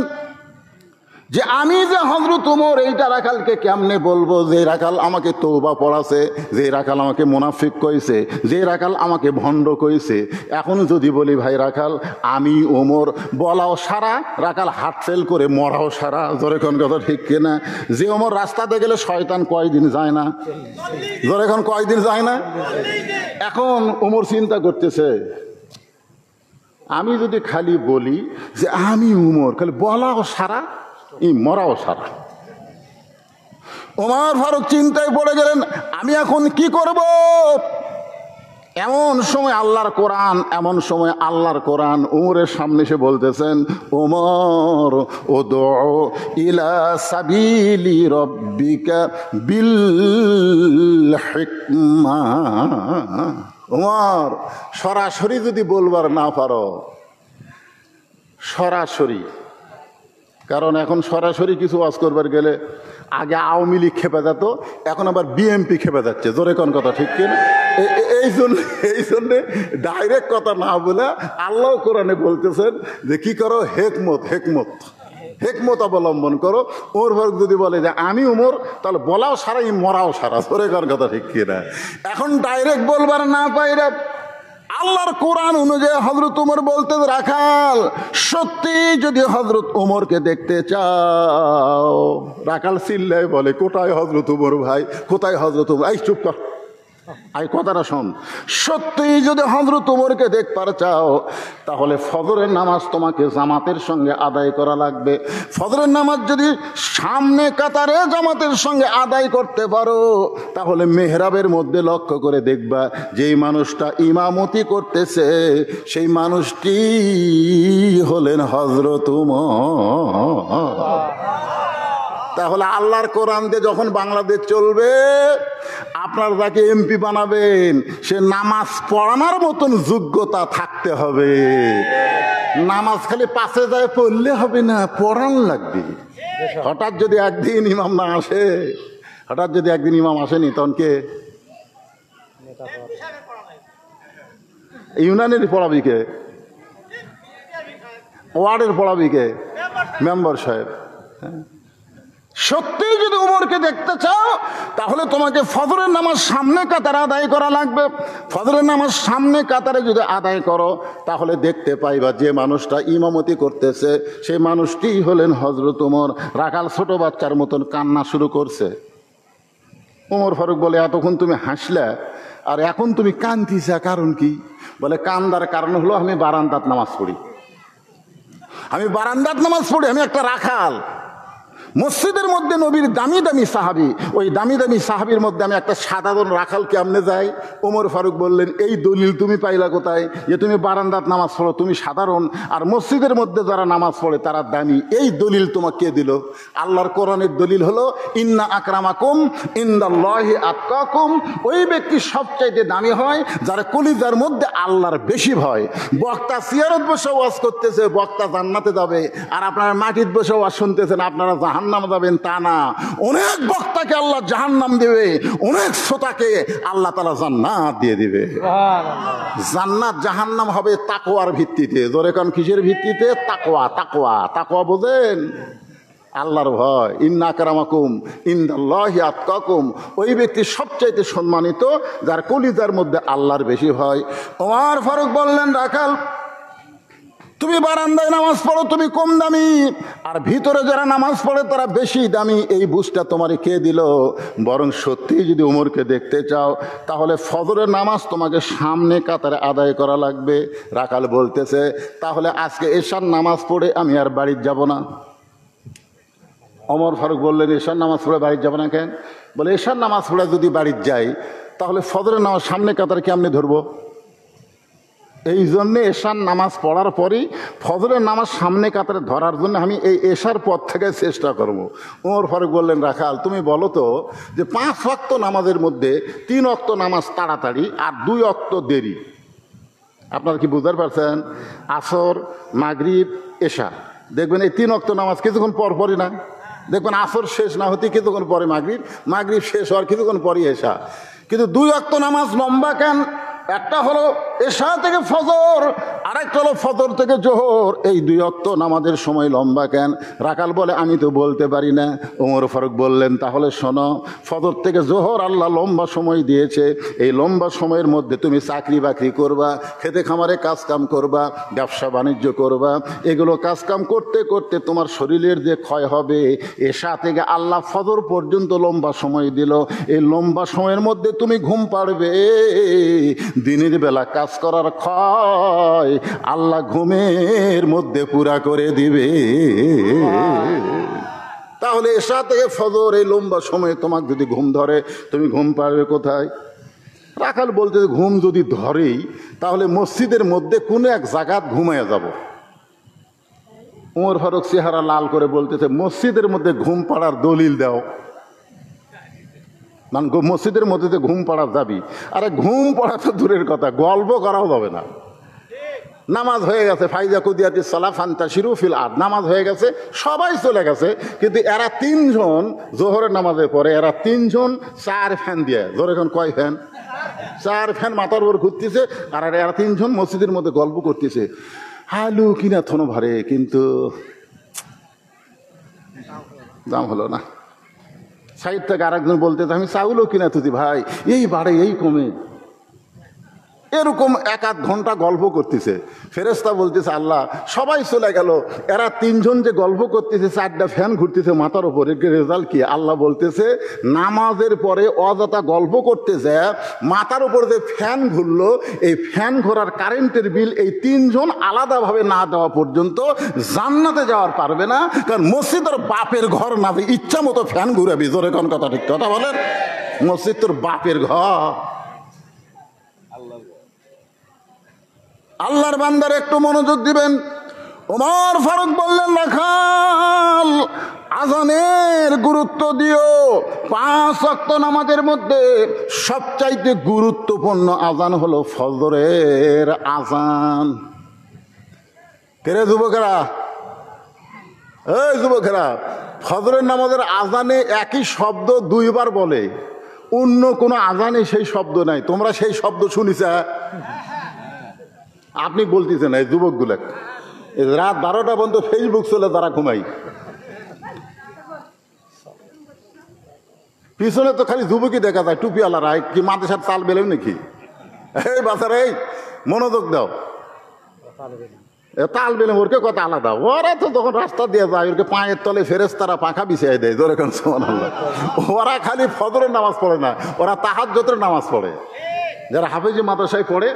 যে আমি যে হযরত ওমর, এইটা রাখালকে কেমনে বলবো? যে রাখাল আমাকে তওবা পড়াছে, যে রাখাল আমাকে মুনাফিক কইছে, যে রাখাল আমাকে ভণ্ড কইছে। এখন যদি বলি ভাই রাখাল আমি ওমর, বলাও সারা, রাখাল হাত ফেল করে মরাও সারা। জোরে কোন কথা ঠিক কিনা? যে ওমর রাস্তাতে গেলে শয়তান কয়দিন যায় না? জোরে কোন কয়দিন যায় না? এখন ওমর চিন্তা করতেছে, আমি যদি খালি বলি যে আমি ওমর, খালি বলাও সারা, মরাও সারা। ওমর ফারুক চিন্তায় পড়ে গেলেন, আমি এখন কি করব? এমন সময় আল্লাহর কোরআন ওমরের সামনে এসে বলতেছেন, ওমর উদউ ইলা সাবিলি রাব্বিকা বিল হিকমা। ওমর সরাসরি যদি বলবার না পারো, সরাসরি, কারণ এখন সরাসরি কিছু ওয়াজ করবার গেলে আগে আওয়ামী লীগ খেপে যেত, এখন আবার বিএনপি খেপে যাচ্ছে। জোরে কোন কথা ঠিক কিনা? এই জন্যে ডাইরেক্ট কথা না বলে আল্লাহ কোরআনে বলতেছেন যে কি করো, হেকমত অবলম্বন করো। ওমর ফারুক যদি বলে যে আমি ওমর, তাহলে বলাও সারা, মরাও সারা। জোরে কোন কথা ঠিক কিনা? এখন ডাইরেক্ট বলবার না পাইরা আল্লাহর কোরআন অনুযায়ী হযরত ওমর বলতে, রাখাল সত্যি যদি হযরত ওমরকে দেখতে চাও। রাখাল চিল্লায় বলে, কোথায় হযরত ওমর ভাই, কোথায় হযরত ওমর? এই চুপ কর, আই কথাটা শোন। সত্যি যদি হযরত ওমরকে দেখবার চাও, তাহলে ফজরের নামাজ তোমাকে জামাতের সঙ্গে আদায় করা লাগবে। ফজরের নামাজ যদি সামনে কাতারে জামাতের সঙ্গে আদায় করতে পারো, তাহলে মেহরাবের মধ্যে লক্ষ্য করে দেখবা যেই মানুষটা ইমামতি করতেছে সেই মানুষটি হলেন হযরত ওমর। তাহলে আল্লাহর কোরআন দিয়ে যখন বাংলাদেশ চলবে, আপনার যাকে এমপি বানাবেন সে নামাজ পড়ানোর মতন যোগ্যতা থাকতে হবে। নামাজ খালি পাশে যায় পড়লে হবে না, পড়ান লাগবে। হঠাৎ যদি একদিন ইমাম না আসে, আসেনি, তখন কে? ইউনানের পড়াবি কে? ওয়ার্ডের পড়াবি কে? মেম্বার সাহেব। সত্যিই যদি উমরকে দেখতে চাও তাহলে তোমাকে ফজরের নামাজ সামনে কাতারে আদায় করা লাগবে। ফজরের নামাজ সামনে কাতারে যদি আদায় করো তাহলে দেখতে পাইবা যে মানুষটা ইমামতি করতেছে সেই মানুষটিই হলেন হযরত উমর। রাখাল ছোট বাচ্চার মতন কান্না শুরু করছে। উমর ফারুক বলে, এতক্ষণ তুমি হাসলে আর এখন তুমি কান্দিছা, কারণ কি? বলে, কান্দার কারণ হলো আমি বারান্দাত নামাজ পড়ি। আমি একটা রাখাল। মসজিদের মধ্যে নবীর দামি দামি সাহাবি, ওই দামি দামি সাহাবির মধ্যে আমি একটা সাধারণ রাখাল কেমনে যাই? ওমর ফারুক বললেন, এই দলিল তুমি পাইলা কোথায় যে তুমি বারান্দাত নামাজ পড়ো, তুমি সাধারণ, আর মসজিদের মধ্যে যারা নামাজ পড়ে তারা দামি? এই দলিল তোমাকে কে দিল? আল্লাহর কোরআনের দলিল হলো ইন্না আকরামাকুম ইনদাল্লাহি আতকাকুম। ওই ব্যক্তি সবচাইতে দামি হয় যারা কলিজার মধ্যে আল্লাহর বেশি ভয়। বক্তা সিয়ারত বসে ওয়াজ করতেছে, বক্তা জান্নাতে যাবে, আর আপনারা মাটির বসে ওয়াজ শুনতেছেন আপনারা জাহান্নামে যাবেন, তা না। অনেক বক্তাকে আল্লাহ জাহান্নাম দেবে, অনেক শ্রোতাকে আল্লাহ তাআলা জান্নাত দিয়ে দিবে। জান্নাত জাহান্নাম হবে তাকওয়ার ভিত্তিতে। জোরে কান, কিসের ভিত্তিতে? তাকওয়া। তাকওয়া, তাকওয়া বোঝেন? আল্লাহর ভয়। ইন্না আকরামাকুম ইনদাল্লাহি আতকাকুম। ওই ব্যক্তি সবচাইতে সম্মানিত যার কলিজার মধ্যে আল্লাহর বেশি ভয়। ওমর ফারুক বললেন, রাখাল তুমি বারান্দায় নামাজ পড়ো, তুমি কম দামি, আর ভিতরে যারা নামাজ পড়ে তারা বেশি দামি। এই বুঝটা তোমার কে দিল? বরং সত্যি যদি উমরকে দেখতে চাও তাহলে ফজরের নামাজ তোমাকে সামনে কাতারে আদায় করা লাগবে। রাখাল বলতেছে, তাহলে আজকে এশার নামাজ পড়ে আমি আর বাড়ির যাব না। ওমর ফারুক বললেন, এশার নামাজ পড়ে বাড়ির যাব না কেন? বলে, এশার নামাজ পড়ে যদি বাড়ির যাই তাহলে ফজরের নামাজ সামনে কাতারে কেমনে ধরবো? এই জন্যে এশার নামাজ পড়ার পরই ফজরের নামাজ সামনে কাতারে ধরার জন্য আমি এই এশার পথ থেকে চেষ্টা করব। ওমর ফারুক বললেন, রাখাল তুমি বলো তো যে 5 ওয়াক্ত নামাজের মধ্যে 3 ওয়াক্ত নামাজ তাড়াতাড়ি আর 2 ওয়াক্ত দেরি, আপনারা কি বুঝতে পারছেন? আসর, মাগরিব, এশা, দেখবেন এই 3 ওয়াক্ত নামাজ কিছুক্ষণ পর পরই না, দেখবেন আসর শেষ না হতে কিছুক্ষণ পরে মাগরিব, মাগরিব শেষ হওয়ার কিছুক্ষণ পরই এশা। কিন্তু 2 ওয়াক্ত নামাজ লম্বা কেন? একটা হলো এশা থেকে ফজর, আরেকটা হলো ফজর থেকে জোহর। এই 2 ওয়াক্ত নামাজের সময় লম্বা কেন? রাখাল বলে, আমি তো বলতে পারি না। ওমর ফারুক বললেন, তাহলে শোনো, ফজর থেকে জোহর আল্লাহ লম্বা সময় দিয়েছে। এই লম্বা সময়ের মধ্যে তুমি চাকরি বাকরি করবা, খেতে খামারে কাজ কাম করবা, ব্যবসা বাণিজ্য করবা। এগুলো কাজ কাম করতে করতে তোমার শরীরের যে ক্ষয় হবে, এশা থেকে আল্লাহ ফজর পর্যন্ত লম্বা সময় দিল। এই লম্বা সময়ের মধ্যে তুমি ঘুম পাড়বে। দিনের বেলা কাজ করার ক্ষয় আল্লাহ ঘুমের মধ্যে পুরা করে দিবে। তাহলে এশা থেকে ফজর এই লম্বা সময়ে তোমাকে যদি ঘুম ধরে, তুমি ঘুম পাড়বে কোথায়? রাখাল বলতে, ঘুম যদি ধরেই তাহলে মসজিদের মধ্যে কোনো এক জায়গায় ঘুমাইয়া যাব। ওমর ফারুক চেহারা লাল করে বলতেছে, মসজিদের মধ্যে ঘুম পাড়ার দলিল দাও। মানে মসজিদের মধ্যে যে ঘুম পড়া যাবি, আরে ঘুম পড়া তো দূরের কথা, গল্প করাও যাবে না। নামাজ হয়ে গেছে, ফাইজা কুদিয়াতি সালা ফান্তাশিরু ফিল আরদ, নামাজ হয়ে গেছে, সবাই চলে গেছে, কিন্তু এরা 3 জন জোহরের নামাজের পরে এরা 3 জন 4 ফ্যান দিয়ে, জোরে এখন কয় ফ্যান? 4 ফ্যান মাথার উপর ঘুরতেছে, আর এরা 3 জন মসজিদের মধ্যে গল্প করতেছে। হালু কিনা থনো ভারে, কিন্তু দাম হলো না। সাইড থেকে আরেকজন বলতে, আমি চাউলও কিনা তুই ভাই, এই বাড়ে এই কমে, এরকম 1-8 ঘন্টা গল্প করতেছে। ফেরেশতা বলতেছে, আল্লাহ সবাই চলে গেল, এরা 3 জন যে গল্প করতেছে, 4টা ফ্যান ঘুরতেছে মাথার উপর, এর রেজাল্ট কি? আল্লাহ বলতেছে, নামাজের পরে অযথা গল্প করতে যায় মাথার উপর যে ফ্যান ঘুরলো, এই ফ্যান ঘোরার কারেন্টের বিল এই 3 জন আলাদাভাবে না দেওয়া পর্যন্ত জান্নাতে যাওয়ার পারবে না। কারণ মসজিদ তোর বাপের ঘর না, ইচ্ছা মতো ফ্যান ঘুরাবি। জোরে কোন কথা, ঠিক কথা বলেন? মসজিদ তোর বাপের ঘর। আল্লাহর বান্দার একটু মনোযোগ দিবেন। ওমর ফারুক বললেন, রাখাল আজানের গুরুত্ব দিও। 5 ওয়াক্ত নামাজের মধ্যে সবচাইতে গুরুত্বপূর্ণ আজান হলো ফজরের আজান। কেরে যুবকেরা, এই যুবকেরা, ফজরের নামাজের আজানে একই শব্দ 2 বার বলে, অন্য কোনো আজানে সেই শব্দ নাই। তোমরা সেই শব্দ শুনিছ? আপনি বলতেছেন এই যুবকগুলো রাত 12টা পর্যন্ত ফেসবুক চলে, তারা ঘুমাই। পিছনে তো খালি যুবকই দেখা যায়, টুপিওয়ালারা কি মাদ্রাসার তাল বেলেন নাকি? এই বাচ্চারা এই মনোযোগ দাও, তাল বেলে ওরকে কথা আলাদা। ওরা তো তখন রাস্তা দিয়ে যায়, ওরকে পায়ের তলে ফেরেশতারা পাখা বিছিয়ে দেয়, ধরে কেন সুবহানাল্লাহ। ওরা খালি ফজরের নামাজ পড়ে না, ওরা তাহাজ্জুদের নামাজ পড়ে। যারা হাফেজি মাদ্রাসায় পড়ে,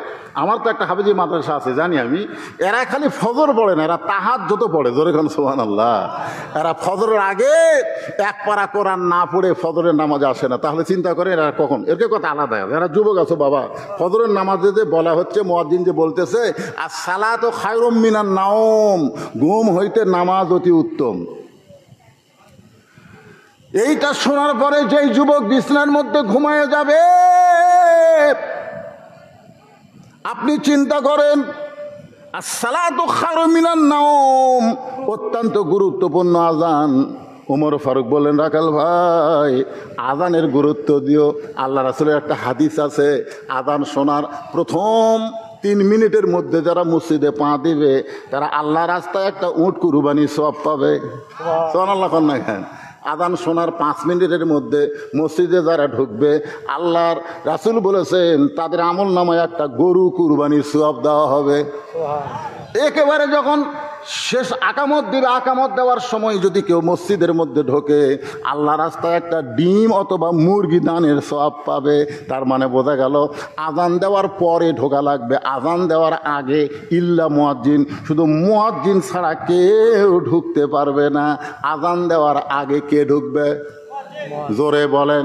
আমার তো একটা হাফেজি মাদ্রাসা আছে জানি আমি, এরা খালি ফজর পড়ে না, এরা তাহাজ্জুদ পড়ে, ধরে কেন সুবহানাল্লাহ। এরা ফজরের আগে এক পারা কোরআন না পড়ে ফজরের নামাজে আসে না। তাহলে চিন্তা করেন এরা কখন, এরকে কথা আলাদা। এরা যুবক আছে বাবা, ফজরের নামাজে যে বলা হচ্ছে, মুয়াজ্জিন যে বলতেছে as-salatu খায়রুম মিনান নাওম, ঘুম হইতে নামাজ অতি উত্তম। এইটা শোনার পরে যেই যুবক বিছানার মধ্যে ঘুমায় যাবে, আপনি চিন্তা করেন as-salatu খায়রুম মিনান নাওম অত্যন্ত গুরুত্বপূর্ণ আজান। ওমর ফারুক বললেন, রাখাল ভাই আজানের গুরুত্ব দিও। আল্লাহ রাসূলের একটা হাদিস আছে, আজান শোনার প্রথম 3 মিনিটের মধ্যে যারা মসজিদে পা দিবে তারা আল্লাহ রাস্তায় একটা উট কুরবানি সওয়াব পাবে। সুবহানাল্লাহ কন্যা খান। আজান শোনার 5 মিনিটের মধ্যে মসজিদে যারা ঢুকবে, আল্লাহর রাসূল বলেছেন তাদের আমল নামায় একটা গরু কুরবানির সওয়াব দেওয়া হবে। একেবারে যখন শেষ আকামত দিবে, আকামত দেওয়ার সময় যদি কেউ মসজিদের মধ্যে ঢোকে, আল্লাহ রাস্তায় একটা ডিম অথবা মুরগি দানের সওয়াব পাবে। তার মানে বোঝা গেল আজান দেওয়ার পরে ঢোকা লাগবে, আজান দেওয়ার আগে ইল্লা মুয়াজ্জিন, শুধু মুয়াজ্জিন ছাড়া কেউ ঢুকতে পারবে না। আজান দেওয়ার আগে কে ঢুকবে? জোরে বলেন।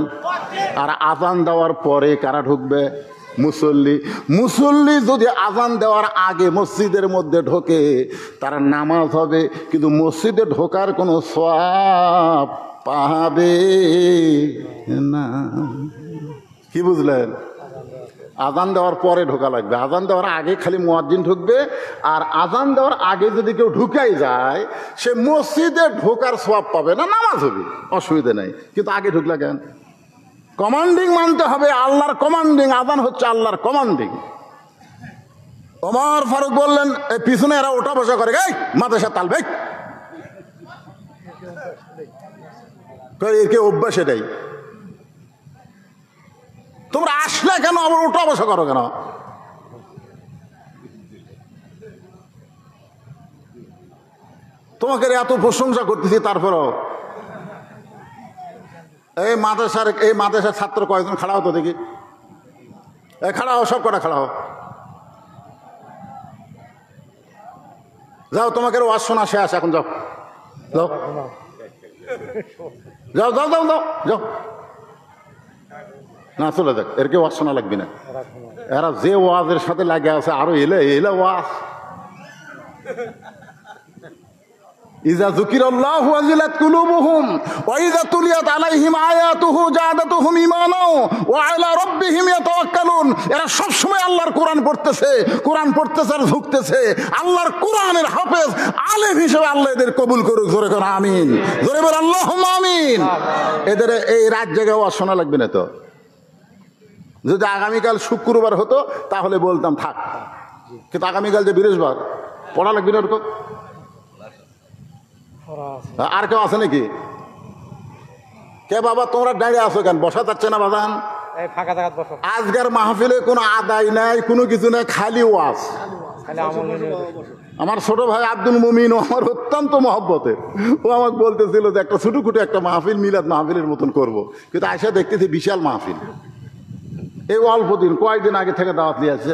আর আজান দেওয়ার পরে কারা ঢুকবে? মুসল্লি। মুসল্লি যদি আজান দেওয়ার আগে মসজিদের মধ্যে ঢোকে, তার নামাজ হবে, কিন্তু মসজিদে ঢোকার কোনো সওয়াব পাবে না। কি বুঝলেন? আজান দেওয়ার পরে ঢোকা লাগবে, আজান দেওয়ার আগে খালি মুয়াজ্জিন ঢুকবে। আর আজান দেওয়ার আগে যদি কেউ ঢুকাই যায়, সে মসজিদে ঢোকার সওয়াব পাবে না, নামাজ হবে, অসুবিধা নেই, কিন্তু আগে ঢুকলা কেন? কমান্ডিং মানতে হবে, আল্লাহর কমান্ডিং। আজান হচ্ছে আল্লাহর কমান্ডিং। ওমর ফারুক বললেন, এই পিছনে এরা ওঠা বসা করে, এই মাদ্রাসা তাল ভাই, একে অভ্যাস এটাই। তোমরা আসলে কেন আবার ওঠা বসা করো কেন? তোমাকে এত প্রশংসা করতেছি, তারপরও এই মাদ্রাসার ছাত্র কয়েকজন খাড়া হতো দেখি, খাড়া হও, সব কটা খাড়া হও, যাও, তোমাকে ওয়াজ শোনা শেষ, এখন যাও যাও যাও যাও যাও যাও যাও, না চলে যাক, এরকে ওয়াজ শোনা লাগবে না। এরা যে ওয়াজের সাথে লাগে আছে আরো এলে ওয়াজ। ইযা যুকিরাল্লাহু ওয়াজিলাত কুলুবুহুম ওয়া ইযা তুলিয়াত আলাইহিম আয়াতুহু জাদাতুহুম ঈমানা ওয়া আলা রাব্বিহিম ইয়াতাওয়াক্কালুন। এরা সব সময় আল্লাহর কোরআন পড়তেছে আর ঝুঁকতেছে। আল্লাহর কোরআনের হাফেজ আলেম হিসেবে আল্লাহ এদের কবুল করুক। জোরে করে আমিন, জোরে বল আল্লাহুম্মা আমিন। এদের এই রাত জেগে ওয়াজ শোনা লাগবে না তো। যদি আগামীকাল শুক্রবার হতো তাহলে বলতাম থাক, কিন্তু আগামীকাল যে বৃহস্পতিবার, পড়া লাগবে না ওরকম। আর কেউ আছে নাকি? কে বাবা তোমরা দাঁড়িয়ে আছো কেন? বসা যাচ্ছে না বাজান? আজকের মাহফিলে কোনো আদায় নাই, কোনো কিছু নাই, খালি ওয়াজ। আমার ছোট ভাই আব্দুল মুমিন আমার অত্যন্ত মহব্বতের, ও আমাকে বলতেছিল যে একটা ছোটখাটো একটা মাহফিল, মিলাদ মাহফিলের মতন করব, কিন্তু আয়সা দেখতেছি বিশাল মাহফিল। এই অল্প দিন, কয়েকদিন আগে থেকে দাওয়াত দিয়ে আছে,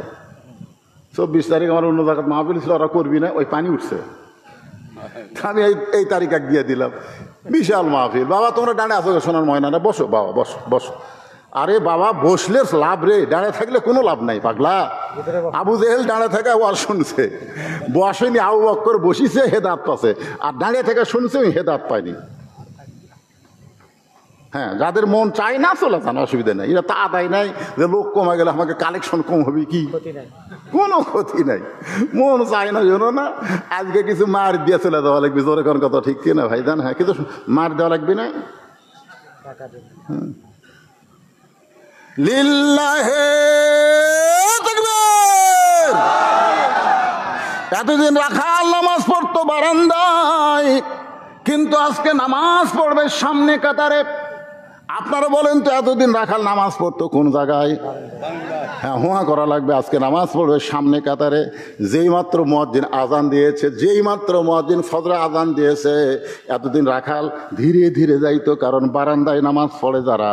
24 তারিখ আমার অন্য জায়গায় মাহফিল ছিল, ওরা করবি না, ওই পানি উঠছে, আমি এই তারিখ দিয়ে দিলাম, বিশাল মাহফিল। বাবা তোমরা দাঁড়িয়ে আসো, সোনার ময়না, না বসো বাবা, বসো বসো। আরে বাবা বসলে লাভ রে, দাঁড়িয়ে থাকলে কোনো লাভ নাই পাগলা। আবু জেহেল দাঁড়িয়ে থাকে ওয়াজ শুনছে, বসেনি, আবু বকর বসিছে, হেদাত পাচ্ছে, আর দাঁড়িয়ে থেকে শুনছে, হেদাত পায়নি। হ্যাঁ, যাদের মন চায় না চলে যান, অসুবিধা নেই, এটা তা আদায় নাই যে লোক কমে গেলে আমাকে কালেকশন কম হবে, কি কোনো ক্ষতি নাই। মন চায় না জানো না, আজকে কিছু মার দিয়ে চলে দেওয়া লাগবে, জোরে কোন কথা ঠিক কিনা ভাই জান? হ্যাঁ, কিন্তু মার দেওয়া লাগবে না। লিল্লাহে তাকবীর। এতদিন রাখাল নামাজ পড়তো বারান্দায়, কিন্তু আজকে নামাজ পড়বে সামনে কাতারে। আপনার আপনারা বলেন তো এতদিন রাখাল নামাজ পড়তো কোন জায়গায়? হ্যাঁ, হুয়া করা লাগবে, আজকে নামাজ পড়বে সামনে কাতারে। যেই মাত্র মুয়াজ্জিন আজান দিয়েছে, যেই মাত্র মুয়াজ্জিন ফজরে আজান দিয়েছে, এতদিন রাখাল ধীরে ধীরে যাইতো, কারণ বারান্দায় নামাজ পড়ে যারা,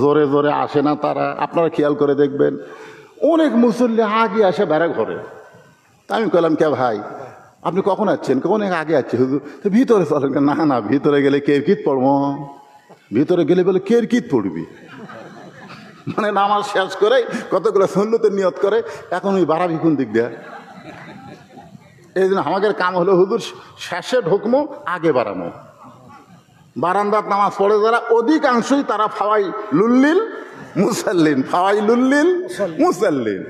জোরে জোরে আসে না তারা। আপনারা খেয়াল করে দেখবেন অনেক মুসল্লি আগে আসে বেড়া ঘরে। আমি কইলাম, কে ভাই আপনি কখন আসছেন? অনেক আগে আসছে হুজুর। তো ভিতরে চলেন। না না, ভিতরে গেলে কেরকিত পড়বো। ভিতরে গেলে বলে কেরকিত পড়বি, মানে নামাজ শেষ করে কতগুলো সুন্নতের নিয়ত করে, এখন ওই বাড়াবি কোন দিক দিয়ে? এই জন্য আমাদের কাম হলো হুজুর শেষে ঢুকমো, আগে বাড়ামো। বারান্দার নামাজ পড়ে যারা, অধিকাংশই তারা ফাওয়াই লুল্লিল মুসাল্লিন, ফাওয়াই লুল্লিল মুসাল্লিন।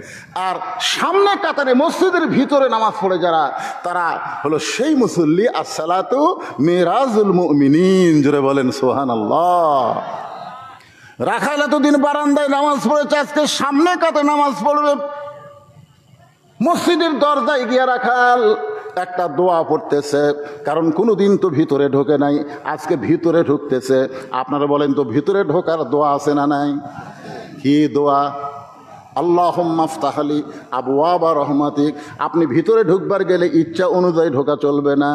আর সামনে কাতারে মসজিদের ভিতরে নামাজ পড়ে যারা, তারা হলো সেই মুসল্লি। আসসালাতু মিরাজুল মুমিনিন, জোরে বলেন সুবহানাল্লাহ। রাখাল এতদিন বারান্দায় নামাজ পড়েছে, আজকে সামনে কাতারে নামাজ পড়বে। মসজিদের দরজায় গিয়া রাখাল একটা দোয়া পড়তেছে, কারণ কোনোদিন তো ভিতরে ঢোকে নাই, আজকে ভিতরে ঢুকতেছে। আপনারা বলেন তো ভিতরে ঢোকার দোয়া আছে না নাই? কি দোয়া? আল্লাহুম্মা আফতাহ লি আবওয়াবা রহমাতিক। আপনি ভিতরে ঢুকবার গেলে ইচ্ছা অনুযায়ী ঢোকা চলবে না।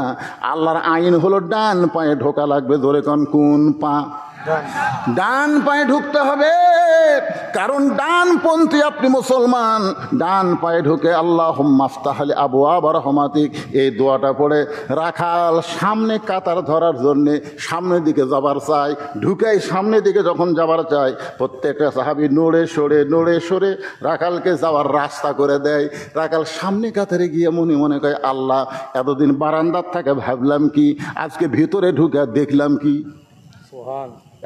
আল্লাহর আইন হলো ডান পায়ে ঢোকা লাগবে। ধরে কোন পা? ডান পায়ে ঢুকতে হবে, কারণ ডানপন্থী আপনি মুসলমান। ডান পায়ে ঢুকে আল্লাহুম্মা আফতাহ লি আবওয়াবা রহমাতিক এই দোয়াটা পড়ে রাখাল সামনে কাতার ধরার জন্যে সামনের দিকে যাবার চায়। ঢুকাই সামনের দিকে যখন যাবার চায়, প্রত্যেকটা সাহাবী নড়ে সরে রাখালকে যাওয়ার রাস্তা করে দেয়। রাখাল সামনে কাতারে গিয়ে মনে মনে কয়, আল্লাহ এতদিন বারান্দার থেকে ভাবলাম কি, আজকে ভিতরে ঢুকে দেখলাম কি।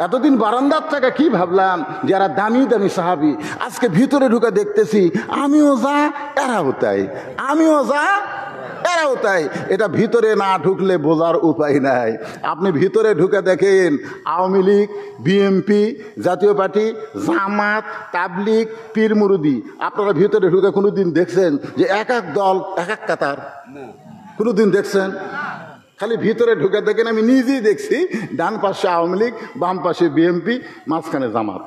এতদিন বারান্দার থেকে কি ভাবলাম, যারা দামি দামি সাহাবী, আজকে ভিতরে ঢুকে দেখতেছি আমিও যা এরাও তাই, আমিও যা এরাও তাই। এটা ভিতরে না ঢুকলে বোঝার উপায় নাই। আপনি ভিতরে ঢুকে দেখেন, আওয়ামী লীগ, বিএনপি, জাতীয় পার্টি, জামাত, তাবলিগ, পীর মুরুদি, আপনারা ভিতরে ঢুকে কোনোদিন দেখছেন যে এক এক দল এক এক কাতার? কোনোদিন দেখছেন? খালি ভিতরে ঢুকে দেখেন, আমি নিজেই দেখছি, ডান পাশে আওয়ামী লীগ, বাম পাশে বিএনপি, মাঝখানে জামাত,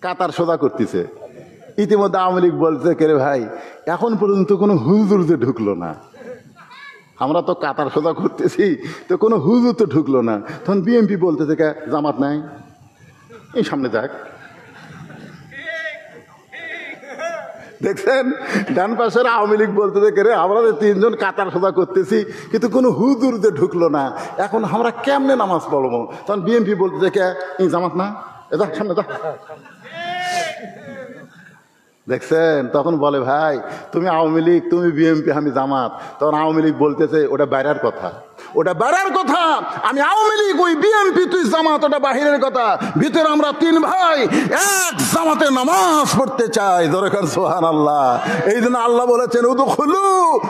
কাতার সোজা করতেছে। ইতিমধ্যে আওয়ামী লীগ বলছে, কে রে ভাই এখন পর্যন্ত কোনো হুজুর যে ঢুকলো না, আমরা তো কাতার সোজা করতেছি, তো কোনো হুজুর তো ঢুকলো না। তখন বিএনপি বলতেছে, কে জামাত নাই, এই সামনে যাক। দেখছেন, ডান পাশের আওয়ামী লীগ বলতেছে, কে রে আমরা যে তিনজন কাতার সোজা করতেছি, কিন্তু কোনো হুজুর যে ঢুকলো না, এখন আমরা কেমনে নামাজ পড়বো? তখন বিএনপি বলতেছে, কে এই জামাত না, যা সামনে যা। দেখছেন, তখন বলে, ভাই তুমি আওয়ামী লীগ, তুমি বিএনপি, আমি জামাত। তখন আওয়ামী লীগ বলতেছে, ওটা বাইরের কথা, ওটা বাইরের কথা। আমি আওয়ামী লীগ, ওই বিএনপি, তুই জামাত, ওটা বাহিরের কথা। ভিতরে আমরা তিন ভাই এক জামাতে নামাজ পড়তে চাই। জোরে কার সুবহানাল্লাহ। এই জন্য আল্লাহ বলেছেন, উদখুলু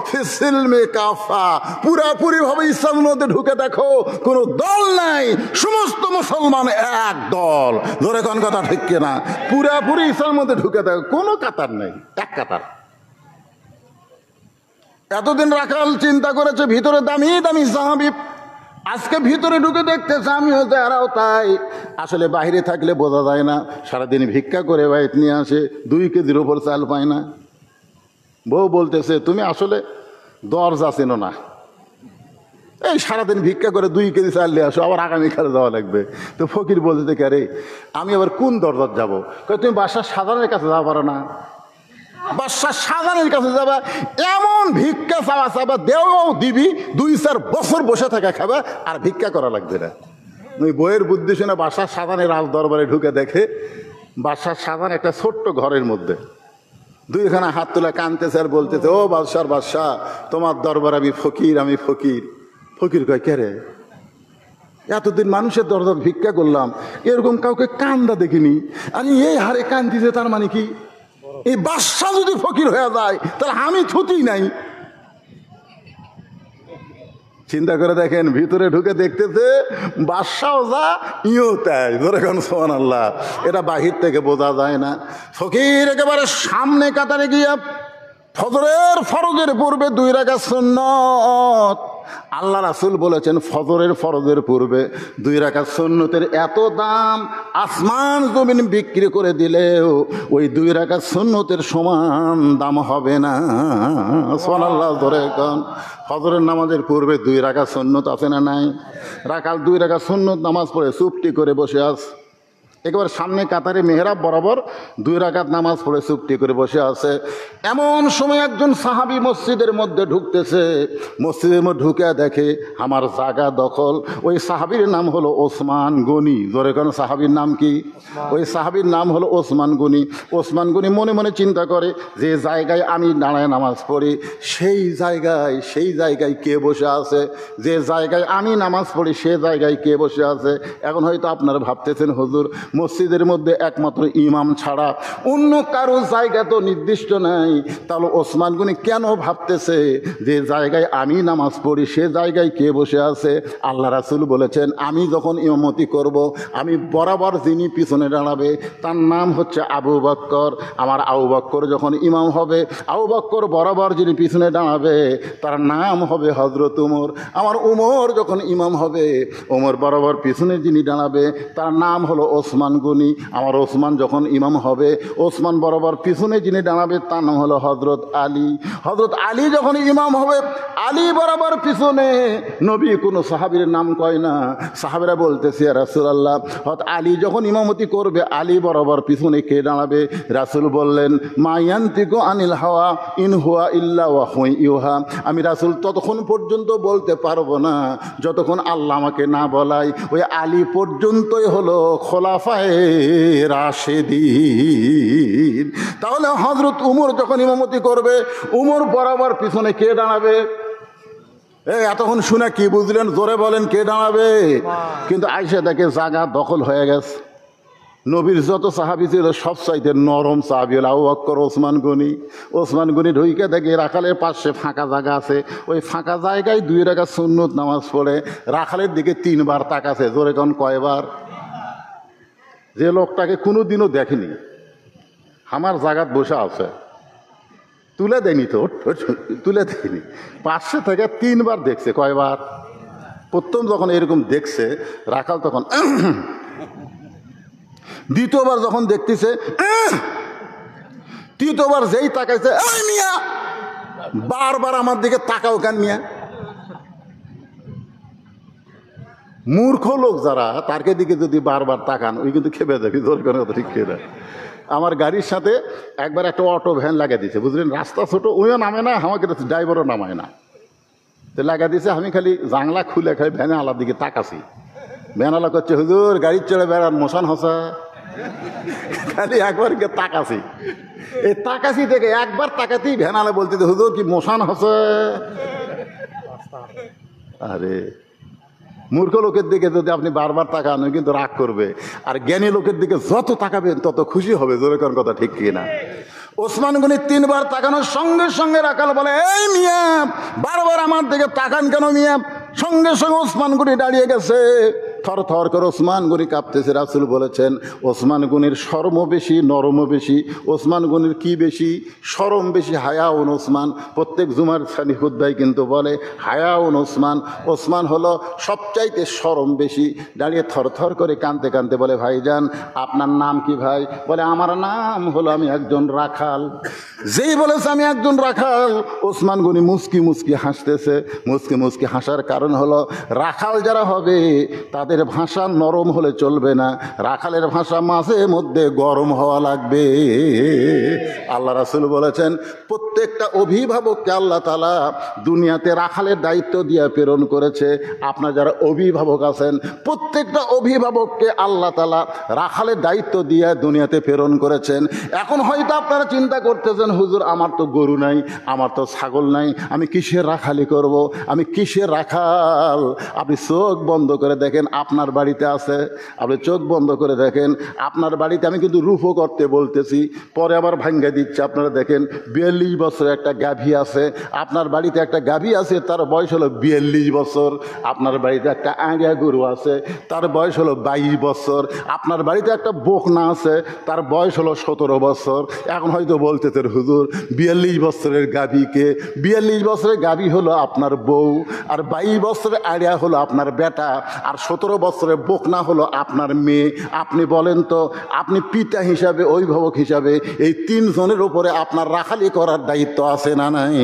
ফিস সিলমি কাফা, পুরাপুরি ভাবে ইসলামের মধ্যে ঢুকে দেখো, কোনো দল নাই, সমস্ত মুসলমান এক দল। জোরে কোন কথা ঠিক কিনা? পুরাপুরি ইসলামের মধ্যে ঢুকে দেখো, কোনো কাতার নেই, এক কাতার। এতদিন রাখাল চিন্তা করেছে ভিতরে দামি দামি সাহাবী, আজকে ভিতরে ঢুকে দেখতেছে আমিও এরাও তাই। আসলে বাইরে থাকলে বোঝা যায় না, সারাদিন ভিক্ষা করে বাইত নিয়ে আসে, 2 কেজির ওপর চাল পায় না। বউ বলতেছে, তুমি আসলে দরজা চেনো না, এই সারাদিন ভিক্ষা করে 2 কেজি চাল নিয়ে আসো, আবার আগামীকাল যাওয়া লাগবে। তো ফকির বলতে, কে রে আমি আবার কোন দরজার যাবো? তুমি বাসার সাধারণের কাছে যাওয়া পারো না? বাদশাহ শাহজাহানের কাছে যাবা, এমন ভিক্ষা চাবা দেও দিবি, 2-4 বছর বসে থাকা খাবে, আর ভিক্ষা করা লাগবে না। ওই বইয়ের বুদ্ধি শুনে বাদশাহ শাহজাহানের রাজ দরবারে ঢুকে দেখে, বাদশাহ শাহজাহান একটা ছোট্ট ঘরের মধ্যে 2খানা হাত তুলে কাঁদতেছে আর বলতেছে, ও বাদশাহ, তোমার দরবার আমি ফকির, আমি ফকির। ফকির কয়, কে রে, এতদিন মানুষের দরবার ভিক্ষা করলাম, এরকম কাউকে কান্দা দেখিনি, আমি এই হারে কান্দিছে, তার মানে কি এই বাদশা যদি ফকির হয়ে যায় তাহলে আমি ছুটি নাই। চিন্তা করে দেখেন, ভিতরে ঢুকে দেখতেছে বাদশাও যা ইও তাই। ধরে কোন সুবহানাল্লাহ। এটা বাহির থেকে বোঝা যায় না। ফকির একেবারে সামনে কাতারে গিয়া ফজরের ফরজের পূর্বে 2 রাকাত সুন্নত আল্লাহ রাসূল বলেছেন ফজরের ফরজের পূর্বে 2 রাকাত সুন্নতের এত দাম আসমান জমিন বিক্রি করে দিলেও ওই 2 রাকাত সুন্নতের সমান দাম হবে না। সুবহানাল্লাহ ধরে কোন ফজরের নামাজের পূর্বে 2 রাকাত সুন্নত আছে না নাই? 2 রাকাত সুন্নত নামাজ পড়ে চুপটি করে বসে আছে, একেবারে সামনে কাতারে মেহরাব বরাবর 2 রাকাত নামাজ পড়ে চুপটি করে বসে আছে। এমন সময় একজন সাহাবী মসজিদের মধ্যে ঢুকতেছে, মসজিদের মধ্যে ঢুকে দেখে আমার জায়গা দখল। ওই সাহাবীর নাম হলো ওসমান গনি। জোরে কোন সাহাবীর নাম কি? ওই সাহাবীর নাম হলো ওসমান গনি। ওসমান গনি মনে মনে চিন্তা করে যে জায়গায় আমি দাঁড়ায় নামাজ পড়ি সেই জায়গায় কে বসে আছে, যে জায়গায় আমি নামাজ পড়ি সে জায়গায় কে বসে আছে। এখন হয়তো আপনারা ভাবতেছেন হুজুর মসজিদের মধ্যে একমাত্র ইমাম ছাড়া অন্য কারো জায়গা তো নির্দিষ্ট নাই, তাহলে ওসমান গনি কেন ভাবতেছে যে জায়গায় আমি নামাজ পড়ি সে জায়গায় কে বসে আছে? আল্লাহ রাসূল বলেছেন আমি যখন ইমামতি করব আমি বরাবর যিনি পিছনে দাঁড়াবে তার নাম হচ্ছে আবু বকর। আমার আবু বকর যখন ইমাম হবে, আবু বকর বরাবর যিনি পিছনে দাঁড়াবে তার নাম হবে হযরত উমর। আমার উমর যখন ইমাম হবে, উমর বরাবর পিছনে যিনি দাঁড়াবে তার নাম হলো ওসমান গনি। আমার ওসমান যখন ইমাম হবে, ওসমান বরাবর পিছনে যিনি দাঁড়াবে তার নাম হলো হযরত আলী। হযরত আলী যখন ইমাম হবে, আলী বরাবর পিছনে। নবী কোনো সাহাবীর নাম কয় না, সাহাবীরা বলতেছে ইয়া রাসূলুল্লাহ হযরত আলী যখন ইমামতি করবে আলী বরাবর পিছনে কে দাঁড়াবে? রাসূল বললেন মা ইয়ান্তিকু আনিল হাওয়া ইন হুয়া ইল্লা ওয়াহয়ুন ইউহা। আমি রাসূল ততক্ষণ পর্যন্ত বলতে পারবো না যতক্ষণ আল্লাহ আমাকে না বলায়। ওই আলী পর্যন্তই হলো খোলাফায়ে রাশেদিন। তাহলে হযরত উমর যখন ইমামতি করবে, উমর বরাবর পিছনে কে দাঁড়াবে? এতক্ষণ শুনে কি বুঝলেন? জোরে বলেন কে দাঁড়াবে? কিন্তু আয়েশা দেখে জায়গা দখল হয়ে গেছে। নবীর যত সাহাবী ছিল সবচাইতে নরম সাহাবী হলো আবু বকর, ওসমান গনি। ওসমান গনি ঢুইকে দেখে রাখালের পাশে ফাঁকা জায়গা আছে, ওই ফাঁকা জায়গায় 2 রাকাত সুন্নত নামাজ পড়ে রাখালের দিকে 3 বার তাকাছে। জোরে কোন কয়বার? যে লোকটাকে কোনো দিনও দেখেনি, আমার জায়গাত বসে আছে, তুলে দেয়নি তো, তুলে দেয়নি, পাশে থেকে 3 বার দেখছে। কয়বার? প্রথম যখন এরকম দেখছে রাখাল তখন, দ্বিতীয়বার যখন দেখতেছে, তৃতীয়বার যেই তাকাইছে মিয়া বারবার আমার দিকে তাকাও কেন মিয়া? মূর্খ লোক যারা তারকে দিকে যদি বারবার তাকান ওই কিন্তু খেপে যাবি। ধরে কোনো কথা ঠিক খেয়ে আমার গাড়ির সাথে একবার একটা অটো ভ্যান লাগিয়ে দিয়েছে, বুঝলেন? রাস্তা ছোট, ওইও নামে না, আমাকে ড্রাইভারও নামায় না, তো লাগিয়ে দিয়েছে। আমি খালি জাংলা খুলে খালি ভ্যানে আলার দিকে তাকাছি। ভ্যান আলা করছে হুজুর গাড়ির চড়ে বেড়ান মোশন হসা, খালি একবার গিয়ে তাকাছি। এই তাকাছি থেকে একবার তাকাতেই ভ্যান আলা বলতে হুজুর কি মোশন হসে। আরে মূর্খ লোকের দিকে যদি আপনি বারবার তাকান কিন্তু রাগ করবে, আর জ্ঞানী লোকের দিকে যত তাকাবেন তত খুশি হবে। জোরে কোন কথা ঠিক কিনা? ওসমান গনি 3 বার তাকানোর সঙ্গে সঙ্গে রাখাল বলে এই মিয়া বারবার আমার দিকে তাকান কেন মিয়া? সঙ্গে সঙ্গে ওসমান গনি দাঁড়িয়ে গেছে, থর থর করে ওসমান গনি কাঁপতেছে। রাসূল বলেছেন ওসমান গনির শরমও বেশি নরমও বেশি। ওসমান গনির কি বেশি? শরম বেশি, হায়াউন ওসমান। প্রত্যেক জুমার সানি খুতবায় কিন্তু বলে হায়াউন ওসমান। ওসমান হলো সবচাইতে শরম বেশি। দাঁড়িয়ে থর থর করে কাঁদতে কাঁদতে বলে ভাইজান আপনার নাম কি ভাই? বলে আমার নাম হলো আমি একজন রাখাল। যেই বলেছে আমি একজন রাখাল, ওসমান গনি মুস্কি মুস্কি হাসতেছে। মুস্কি মুস্কি হাসার কারণ হলো রাখাল যারা হবে তাদের ভাষা নরম হলে চলবে না, রাখালের ভাষা মাঝে মধ্যে গরম হওয়া লাগবে। আল্লাহ রাসূল বলেছেন প্রত্যেকটা অভিভাবককে আল্লাহ তাআলা দুনিয়াতে রাখালের দায়িত্ব দিয়ে প্রেরণ করেছে। আপনার যারা অভিভাবক আছেন প্রত্যেকটা অভিভাবককে আল্লাহ তাআলা রাখালের দায়িত্ব দিয়ে দুনিয়াতে প্রেরণ করেছেন। এখন হয়তো আপনারা চিন্তা করতেছেন হুজুর আমার তো গরু নাই, আমার তো ছাগল নাই, আমি কিসের রাখালি করব, আমি কিসের রাখাল? আপনি চোখ বন্ধ করে দেখেন আপনার বাড়িতে আছে, আপনি চোখ বন্ধ করে দেখেন আপনার বাড়িতে। আমি কিন্তু রূপও করতে বলতেছি, পরে আবার ভাঙ্গা দিচ্ছে। আপনারা দেখেন 42 বছরের একটা গাভী আছে, আপনার বাড়িতে একটা গাভী আছে, তার বয়স হলো 42 বছর। আপনার বাড়িতে একটা আড়িয়া গরু আছে, তার বয়স হলো 22 বছর। আপনার বাড়িতে একটা বকনা আছে, তার বয়স হলো 17 বছর। এখন হয়তো বলতেছেন হুজুর 42 বছরের গাভীকে, 42 বছরের গাভী হলো আপনার বউ, আর 22 বছরের আড়িয়া হলো আপনার বেটা, আর 17 বছরের বকনা হলো আপনার মেয়ে। আপনি বলেন তো, আপনি পিতা হিসাবে, অভিভাবক হিসাবে এই 3 জনের উপরে আপনার রাখালি করার দায়িত্ব আছে না নাই?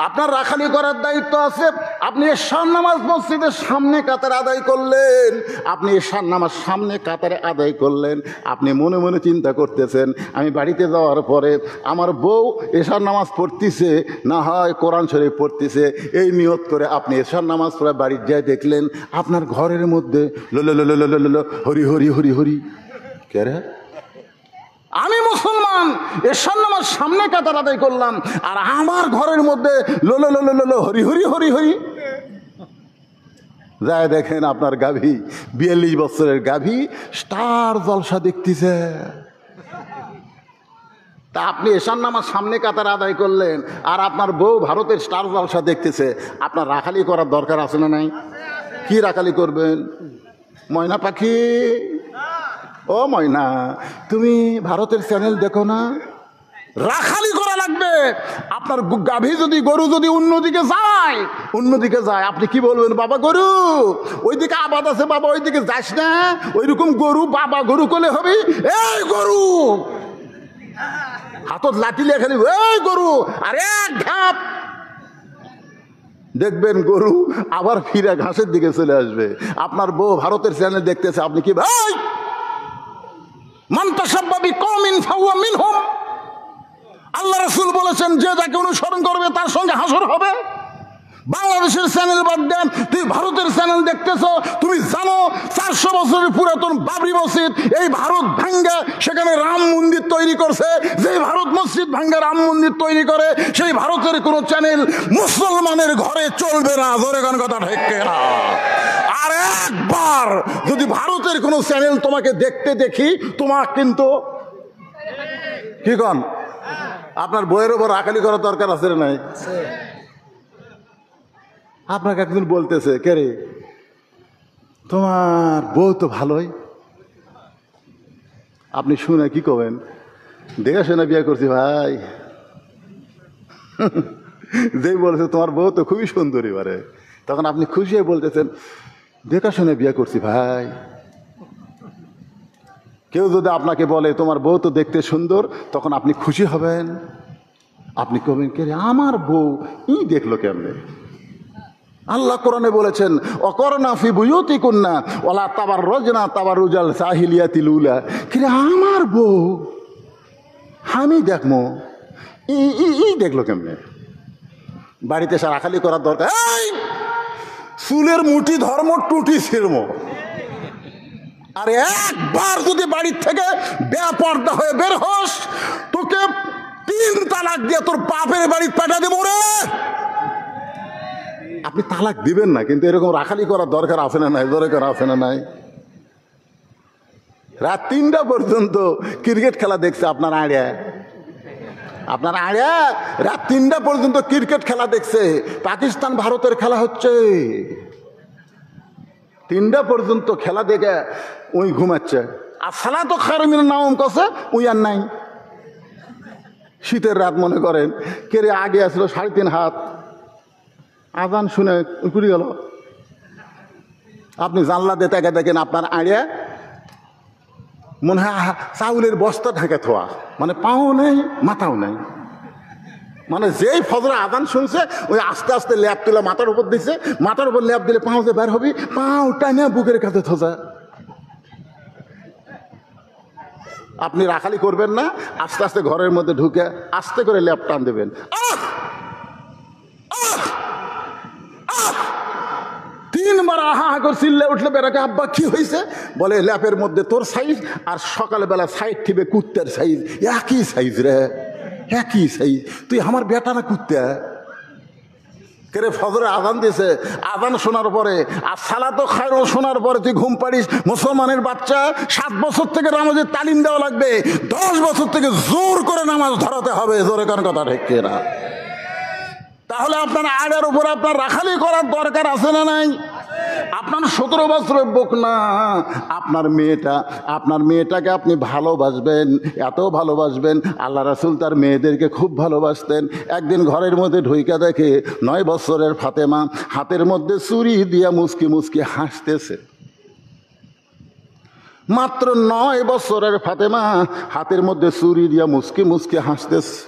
আপনার রাখালি করার দায়িত্ব আছে। আপনি এশার নামাজ মসজিদের সামনে কাতারে আদায় করলেন, আপনি এশার নামাজ সামনে কাতারে আদায় করলেন, আপনি মনে মনে চিন্তা করতেছেন আমি বাড়িতে যাওয়ার পরে আমার বউ এশার নামাজ পড়তেছে, না হয় কোরআন শরীফ পড়তেছে, এই নিয়ত করে আপনি এশার নামাজ পড়ে বাড়ির যায় দেখলেন আপনার ঘরের মধ্যে হরি হরি হরি হরি। কে রে? আমি মুসলমান, এশার নামাজ সামনে কাতার আদায় করলাম, আর আমার ঘরের মধ্যে হরি হরি হরি হরি। যায় দেখেন আপনার গাভী, 42 বছরের গাভী স্টার জলসা দেখতেছে। তা আপনি এশার নামাজ সামনে কাতার আদায় করলেন, আর আপনার বউ ভারতের স্টার জলসা দেখতেছে। আপনার রাখালি করার দরকার আছে না নাই? কি রাখালি করবেন? ময়না পাখি, ও ময়না, তুমি ভারতের চ্যানেল দেখো না? রাখালি করা লাগবে। আপনার গাভী যদি, গরু যদি অন্যদিকে যায়, আপনি কি বলবেন? বাবা গরু ওইদিকে আবাদ আছে, বাবা ওইদিকে যাস না। ওইরকম গরু বাবা গরু করলে হবে? এই গরু, হাতত লাঠি লেখা দিব, এই গরু, আর এক ধাপ দেখবেন গরু আবার ফিরে ঘাসের দিকে চলে আসবে। আপনার বউ ভারতের চ্যানেল দেখতেছে, আপনি কি ভাই? মান তাশাব্বাহা বিকওমিন ফাহুয়া মিনহুম। আল্লাহ রাসূল বলেছেন, যে যাকে অনুসরণ করবে তার সঙ্গে হাসর হবে। বাংলাদেশের চ্যানেল বাদ দেন, তুই ভারতের চ্যানেল দেখতেছ। তুমি জানো 400 বছরের পুরাতন বাবরি মসজিদ এই ভারত ভাঙ্গা সেখানে রাম মন্দির তৈরি করছে। যে ভারত মসজিদ ভাঙ্গা রাম মন্দির তৈরি করে, সেই ভারতের কোনো চ্যানেল মুসলমানের ঘরে চলবে না। ধরে কোন কথা ঠিক না? আর একবার যদি ভারতের কোনো চ্যানেল তোমাকে দেখতে দেখি, তোমার কিন্তু কি কন, আপনার বইয়ের উপর রাখালি করার দরকার আছে না নাই? আপনাকে একজন বলতেছে, কে রে তোমার বউ তো ভালোই। আপনি শুনে কি করবেন? দেখে শুনে বিয়ে করছি ভাই। যেই বলেছে তোমার বউ তো খুবই সুন্দরী বারে, তখন আপনি খুশি হয়ে বলতেছেন দেখা শুনে বিয়ে করছি ভাই। কেউ যদি আপনাকে বলে তোমার বউ তো দেখতে সুন্দর, তখন আপনি খুশি হবেন। আপনি কবেন, কে রে আমার বউ দেখলো কেমনে? আল্লাহ কোরআনে বলেছেন, অকরনা ফি বুয়ুতিকুন্না ওয়ালা তাবাররুজনা তাবাররুজাল জাহিলিয়াতিল উলা। কি আমার বউ আমি দেখমো, দেখলো কেমনে? বাড়িতে সে রাখালি করার দরকার। চুলের মুঠি ধর্ম টুটি ছিড়ম। আর একবার যদি বাড়ির থেকে বেপর্দা হয়ে বের হস, তোকে 3 তালাক দিয়ে তোর বাপের বাড়ি পাঠা দেবো রে। আপনি তালাক দিবেন না, কিন্তু এরকম রাখালি করার দরকার আছে না নাই? দরকার আছে না নাই? রাত 3টা পর্যন্ত ক্রিকেট খেলা দেখছে আপনার আড়িয়া। রাত 3টা পর্যন্ত ক্রিকেট খেলা দেখছে। পাকিস্তান ভারতের খেলা হচ্ছে, 3টা পর্যন্ত খেলা দেখে ওই ঘুমাচ্ছে। আর সালাতু খায়রুম মিনান নাওম কছে ওই আর নাই। শীতের রাত মনে করেন, কে রে আগে আসলো 3.5 হাত, আজান শুনে ঘুরে গেল। আপনি জানলা দিয়ে তাকে দেখেন আপনার আড়িয়া মনে হয় চাউলের বস্তা ঢেকে থোয়া, মানে পাও নেই মাথাও নেই। মানে যেই ফজরে আজান শুনছে, ওই আস্তে আস্তে ল্যাপ তুলে মাথার উপর দিছে, মাথার উপর ল্যাপ দিলে পাও যে বের হবি, পাও টাইনে বুকের কাছে থোজা। আপনি রাখালি করবেন না, আস্তে আস্তে ঘরের মধ্যে ঢুকে আস্তে করে ল্যাপ টান দেবেন। 3 বার আহা হা করে চিল্লে উঠলে বেড়াকে, আব্বা কি হয়েছে? বলে ল্যাপের মধ্যে তোর সাইজ আর সকালবেলা সাইড ঠিবে কুত্তার সাইজ, একই সাইজ রে, একই সাইজ। তুই আমার বেটা না কুত্তা? কেরে ফজরে আজান দিছে, আজান শোনার পরে আর সালাতো খায়রুল শোনার পরে তুই ঘুম পাড়িস। মুসলমানের বাচ্চা 7 বছর থেকে নামাজের তালিম দেওয়া লাগবে, 10 বছর থেকে জোর করে নামাজ ধরাতে হবে। জোরে কোন কথা ঠিক কিনা? তাহলে আপনার আগার উপর আপনার রাখালি করার দরকার আছে না নাই? আপনার 17 বছরের বুক না, আপনার মেয়েটাকে আপনি ভালোবাসবেন, এত ভালোবাসবেন। আল্লাহ রাসূল তার মেয়েদেরকে খুব ভালোবাসতেন। একদিন ঘরের মধ্যে ঢুইকা দেখে 9 বছরের ফাতেমা হাতের মধ্যে ছুরি দিয়া মুচকি মুচকি হাসতেছে। মাত্র 9 বছরের ফাতেমা হাতের মধ্যে ছুরি দিয়া মুচকি মুচকি হাসতেছে।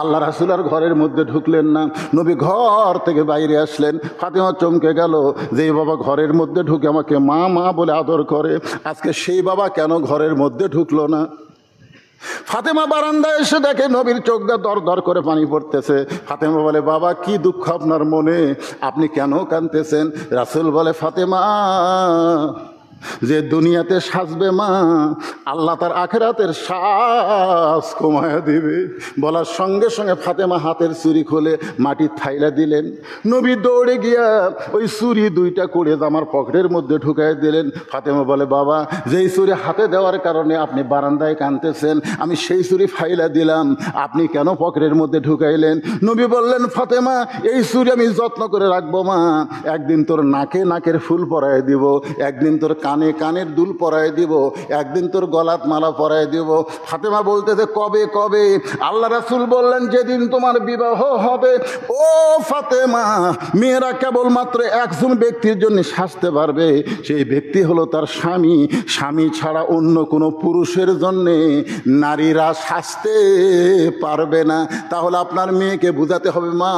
আল্লাহ রাসূল আর ঘরের মধ্যে ঢুকলেন না, নবী ঘর থেকে বাইরে আসলেন। ফাতেমা চমকে গেল যে বাবা ঘরের মধ্যে ঢুকে আমাকে মা মা বলে আদর করে, আজকে সেই বাবা কেন ঘরের মধ্যে ঢুকলো না? ফাতেমা বারান্দায় এসে দেখে নবীর চোখ দিয়ে দর দর করে পানি পড়তেছে। ফাতেমা বলে, বাবা কি দুঃখ আপনার মনে, আপনি কেন কাঁদতেছেন? রাসূল বলে, ফাতেমা যে দুনিয়াতে সাজবে মা, আল্লাহ তার আখিরাতের সাজ কমায়া দিবে। বলার সঙ্গে সঙ্গে ফাতেমা হাতের চুরি খুলে মাটির থাইলা দিলেন। নবী দৌড়ে গিয়া ওই চুরি 2টা করে আমার পকেটের মধ্যে ঢুকাই দিলেন। ফাতেমা বলে, বাবা যেই চুরি হাতে দেওয়ার কারণে আপনি বারান্দায় কাঁদতেছেন, আমি সেই চুরি ফাইলা দিলাম, আপনি কেন পকেটের মধ্যে ঢুকাইলেন? নবী বললেন, ফাতেমা এই চুরি আমি যত্ন করে রাখবো মা, একদিন তোর নাকে নাকের ফুল পরায় দিব, একদিন তোর কানে কানের দুল পরায় দিব, একদিন তোর গলাত মালা পরায় দিব। ফাতেমা বলতেছে, কবে কবে? আল্লাহ রাসূল বললেন, যেদিন তোমার বিবাহ হবে। ও ফাতেমা, মেয়েরা কেবলমাত্র একজন ব্যক্তির জন্য সাজতে পারবে, সেই ব্যক্তি হলো তার স্বামী। স্বামী ছাড়া অন্য কোনো পুরুষের জন্যে নারীরা সাজতে পারবে না। তাহলে আপনার মেয়েকে বুঝাতে হবে, মা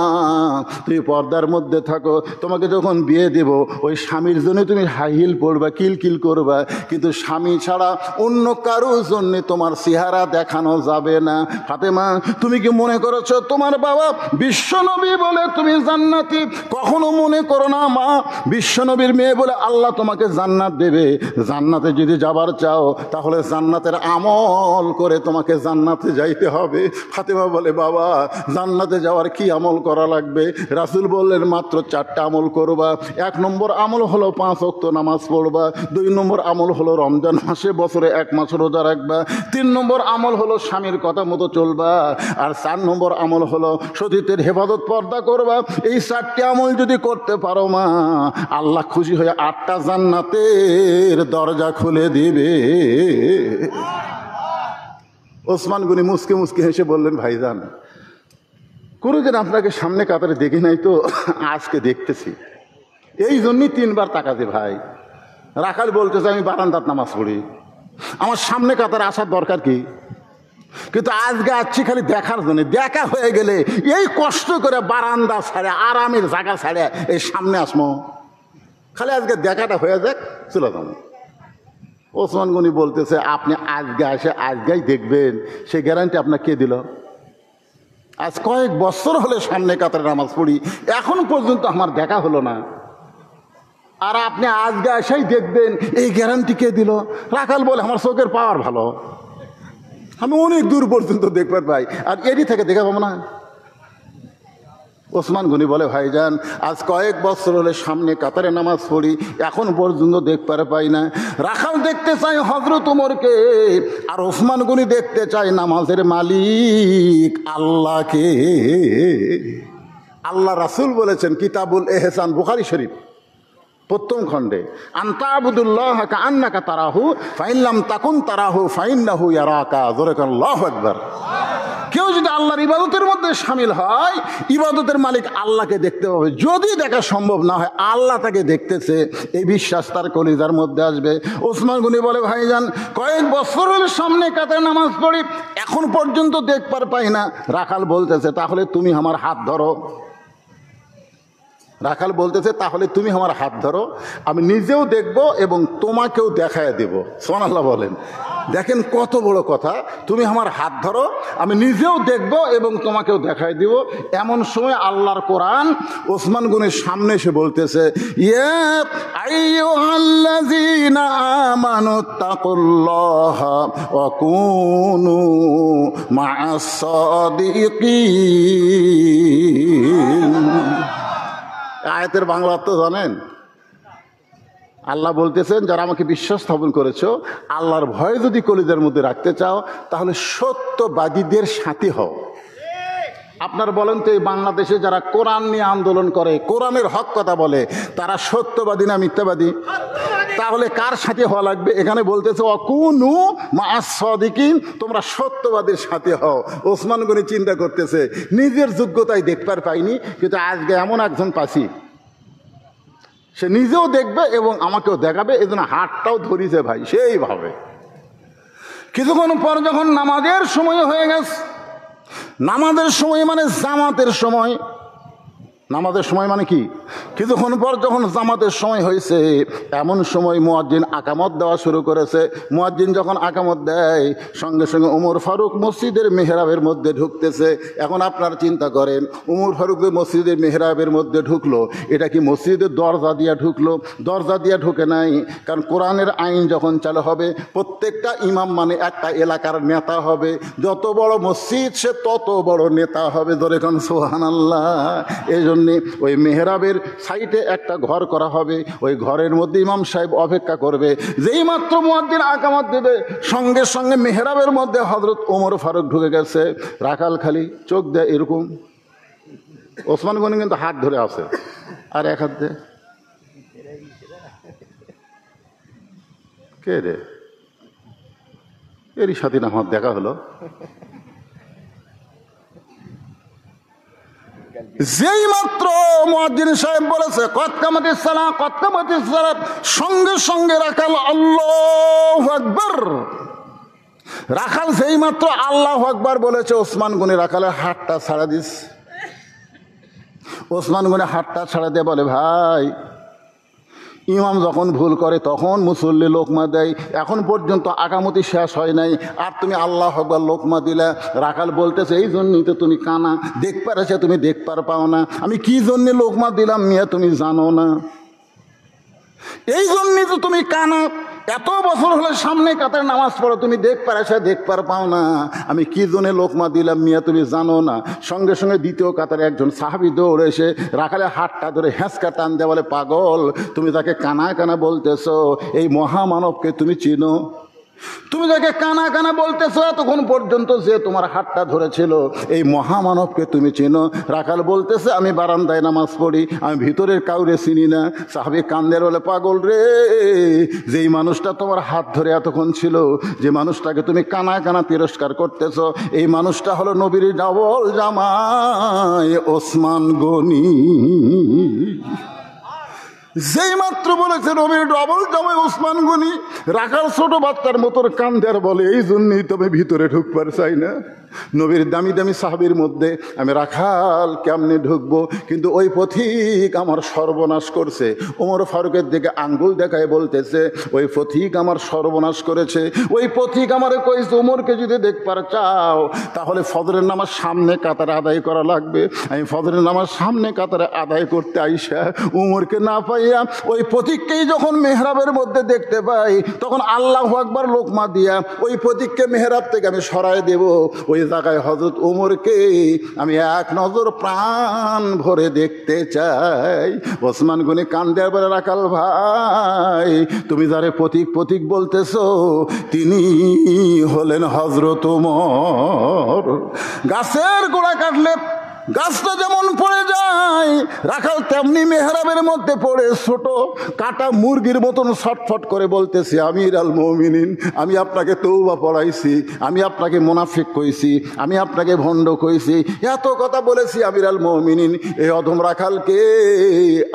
তুমি পর্দার মধ্যে থাকো, তোমাকে যখন বিয়ে দেব ওই স্বামীর জন্য তুমি হাই হিল পরবা, কিলকিল করবা, কিন্তু স্বামী ছাড়া অন্য কারোর জন্য তোমার চেহারা দেখানো যাবে না। ফাতেমা, তুমি কি মনে করেছো তোমার বাবা বিশ্বনবী বলে তুমি জান্নাতি? কখনো মনে করো না মা, বিশ্বনবীর মেয়ে বলে আল্লাহ তোমাকে জান্নাত দেবে। জান্নাতে যদি যাবার চাও তাহলে জান্নাতের আমল করে তোমাকে জান্নাতে যাইতে হবে। ফাতেমা বলে, বাবা জান্নাতে যাওয়ার কি আমল করা লাগবে? রাসূল বললেন, মাত্র 4টা আমল করবা। 1 নম্বর আমল হলো 5 ওয়াক্ত নামাজ পড়বা। 2 নম্বর আমল হলো রমজান মাসে বছরে 1 মাস রোজা রাখবা। 3 নম্বর আমল হলো স্বামীর কথা মতো চলবা। আর 4 নম্বর আমল হলো সতীত্বের হেফাজত, পর্দা করবা। এই 4টি আমল যদি করতে পারো মা, আল্লাহ খুশি হয়ে 8টা জান্নাতের দরজা খুলে দিবে। ওসমান গনি মুসকে মুসকে হেসে বললেন, ভাইজান কোনোদিন আপনাকে সামনে কাতারে দেখি নাই তো, আজকে দেখতেছি, এই জন্যই 3বার তাকাতে ভাই। রাখাল বলতেছে, আমি বারান্দাত নামাজ পড়ি, আমার সামনে কাতারে আসার দরকার কি? কিন্তু আজকে আসছি খালি দেখার জন্য। দেখা হয়ে গেলে এই কষ্ট করে বারান্দা ছাড়ে, আরামের জায়গা ছাড়ে এই সামনে আসমো, খালি আজকে দেখাটা হয়ে যাক, চলে যাবো। ওসমান গনি বলতেছে, আপনি আজকে আসে আজকেই দেখবেন, সে গ্যারান্টি আপনাকে কে দিল? আজ কয়েক বছর হলে সামনে কাতারে নামাজ পড়ি, এখন পর্যন্ত আমার দেখা হলো না, আর আপনি আজকে এসেই দেখবেন, এই গ্যারান্টি কে দিল? রাখাল বলে, আমার চোখের পাওয়ার ভালো, আমি অনেক দূর পর্যন্ত দেখবার পাই, আর এরই থেকে দেখা পাবো না। ওসমান গনি বলে, ভাইজান আজ কয়েক বছর হলে সামনে কাতারে নামাজ পড়ি, এখন পর্যন্ত দেখবার পাই না। রাখাল দেখতে চাই হযরত ওমরকে, আর ওসমান গনি দেখতে চাই নামাজের মালিক আল্লাহকে। আল্লাহ রাসূল বলেছেন, কিতাবুল এহসান, বুখারী শরীফ 1ম খণ্ডে, আনতা আবুদুল্লাহ কাআন্নাকা তারাহু ফাইন লাম তাকুন তারাহু ফাইন্নাহু ইয়ারাকা। জোরে কান আল্লাহু আকবার। কেউ যদি আল্লাহর ইবাদতের মধ্যে শামিল হয়, ইবাদতের মালিক আল্লাহকে দেখতে পাবে। যদি দেখা সম্ভব না হয়, আল্লাহ তাকে দেখতেছে, এই বিশ্বাস তার কলিজার মধ্যে আসবে। ওসমান গনি বলে, ভাইজান কয়েক বছর হলে সামনে কাতারে নামাজ পড়ি, এখন পর্যন্ত দেখবার পাই না। রাখাল বলতেছে, তাহলে তুমি আমার হাত ধরো। রাখাল বলতেছে তাহলে তুমি আমার হাত ধরো, আমি নিজেও দেখব এবং তোমাকেও দেখায় দেব। সুবহানাল্লাহ বলেন। দেখেন কত বড় কথা, তুমি আমার হাত ধরো, আমি নিজেও দেখব এবং তোমাকেও দেখায় দিব। এমন সময় আল্লাহর কোরআন ওসমান গনির সামনে এসে বলতেছে, ইয়া আইয়ুহাল্লাযীনা আমানুত্তাকুল্লাহা ওয়া কুনু মা'আস সাদিকিন। আয়াতের বাংলা অর্থ জানেন? আল্লাহ বলতেছেন যারা আমাকে বিশ্বাস স্থাপন করেছো, আল্লাহর ভয় যদি কলিজার মধ্যে রাখতে চাও তাহলে সত্যবাদীদের সাথী হও। আপনার বলেন তো, এই বাংলাদেশে যারা কোরআন নিয়ে আন্দোলন করে, কোরআনের হক কথা বলে, তারা সত্যবাদী না মিথ্যাবাদী? তাহলে কার সাথে হওয়া লাগবে? এখানে বলতেছে অকুনু মা'আস সাদিকিন, তোমরা সত্যবাদীর সাথে হও। ওসমান গনি চিন্তা করতেছে নিজের যোগ্যতায় দেখবার পাইনি, কিন্তু আজকে এমন একজন পাচ্ছি সে নিজেও দেখবে এবং আমাকেও দেখাবে, এই জন্য হাতটাও ধরিছে ভাই সেইভাবে। কিছুক্ষণ পর যখন নামাজের সময় হয়ে গেছে, নামাজের সময় মানে জামাতের সময়, নামাজের সময় মানে কি, কিছুক্ষণ পর যখন জামাতের সময় হয়েছে, এমন সময় মুয়াজ্জিন আকামত দেওয়া শুরু করেছে। মুয়াজ্জিন যখন আকামত দেয়, সঙ্গে সঙ্গে ওমর ফারুক মসজিদের মেহরাবের মধ্যে ঢুকতেছে। এখন আপনারা চিন্তা করেন, ওমর ফারুক মসজিদের মেহরাবের মধ্যে ঢুকলো, এটা কি মসজিদের দরজা দিয়া ঢুকলো? দরজা দিয়া ঢুকে নাই, কারণ কোরআনের আইন যখন চালু হবে, প্রত্যেকটা ইমাম মানে একটা এলাকার নেতা হবে। যত বড় মসজিদ সে তত বড় নেতা হবে। ধরে কোন সুবহানাল্লাহ। এই জন্য ওই মেহরাবের সাইডে একটা ঘর করা হবে, ওই ঘরের মধ্যে ইমাম সাহেব অপেক্ষা করবে। যেই মাত্র মুয়াজ্জিন আকামত দেবে, সঙ্গে সঙ্গে মেহরাবের মধ্যে হযরত ওমর ফারুক ঢুকে গেছে। রাখাল খালি চোখ দেয় এরকম, ওসমান গনি কিন্তু হাত ধরে আছে আর এক হাত দেয়। কে রে? এরই সাথে না আমার দেখা হলো। যেই মাত্র মুয়াজ্জিন সাহেব বলেছে কদ কামাতিস সালাহ, কদ কামাতিস সালাহ, সঙ্গে সঙ্গে রাখাল আল্লাহু আকবার। রাখাল যেই মাত্র আল্লাহু আকবার বলেছে, ওসমান গনি রাখালের হাতটা ছাড়া দিস। ওসমান গনি হাতটা ছাড়া দিয়ে বলে, ভাই ইমাম যখন ভুল করে তখন মুসল্লি লোকমা দেয়, এখন পর্যন্ত আকামতি শেষ হয় নাই, আর তুমি আল্লাহু আকবার লোকমা দিলা। রাখাল বলতেছে এই জন্যই তো তুমি কানা, দেখবার আছে তুমি দেখবার পাও না, আমি কি জন্য লোকমা দিলাম মিয়া তুমি জানো না, এই জন্যই তো তুমি কানা। এত বছর হলে সামনে কাতারে নামাজ পড়ো, তুমি দেখবার আছে দেখবার পাও না, আমি কি জন্য লোকমা দিলাম মিয়া তুমি জানো না। সঙ্গে সঙ্গে দ্বিতীয় কাতারে একজন সাহাবী দৌড়ে এসে রাখালের হাতটা ধরে হ্যাঁচকা টান দেয়, বলে পাগল, তুমি তাকে কানা কানা বলতেছো, এই মহামানবকে তুমি চিনো? তুমি যাকে কানা কানা বলতেছো, তখন পর্যন্ত যে তোমার হাতটা ধরেছিল এই মহামানবকে তুমি চিনো? রাখাল বলতেছে আমি বারান্দায় নামাজ পড়ি, আমি ভিতরের কাউরে চিনি না। সাহাবী কান্দের বলে পাগল রে, যেই মানুষটা তোমার হাত ধরে এতক্ষণ ছিল, যে মানুষটাকে তুমি কানা কানা তিরস্কার করতেছো, এই মানুষটা হলো নবীর ডাবল জামাই ওসমান গনি। যেই মাত্র বলেছে নবীর ডবল জামাই ওসমান গনি, রাখাল ছোট বাচ্চার মতোর কান্দের বলে এই জন্যই তুমি ভিতরে ঢুকবার চাই না। নবীর দামি দামি সাহাবীর মধ্যে আমি রাখাল কেমনে ঢুকবো? কিন্তু ওই পথিক আমার সর্বনাশ করছে। ওমর ফারুকের দিকে আঙ্গুল দেখায় বলতেছে ওই পথিক আমার সর্বনাশ করেছে। ওই পথিক আমারে কইছে ওমরকে যদি দেখবার চাও তাহলে ফজরের নামাজ সামনে কাতারে আদায় করা লাগবে। আমি ফজরের নামাজ সামনে কাতারে আদায় করতে আইসা ওমরকে না পাইয়া ওই পথিককেই যখন মেহরাবের মধ্যে দেখতে পাই, তখন আল্লাহু আকবার লোকমা দিয়া ওই পথিককে মেহরাব থেকে আমি সরায় দেব। ওই জায়গায় হযরত ওমরকে আমি এক নজর প্রাণ ভরে দেখতে চাই। ওসমান গনি কান্দে বলে রাখাল ভাই, তুমি যারে পথিক পথিক বলতেছো তিনি হলেন হযরত ওমর। গাছের গোড়া কাটলে গাছটা যেমন পড়ে যায়, রাখাল তেমনি মেহরাবের মধ্যে পড়ে ছোট কাটা মুরগির মতন ছটফট করে বলতেছে আমির আল মুমিনিন, আমি আপনাকে তওবা পড়াইছি, আমি আপনাকে মুনাফিক কইছি, আমি আপনাকে ভণ্ড কইছি, এত কথা বলেছি আমির আল মুমিনিন, এই অধম রাখালকে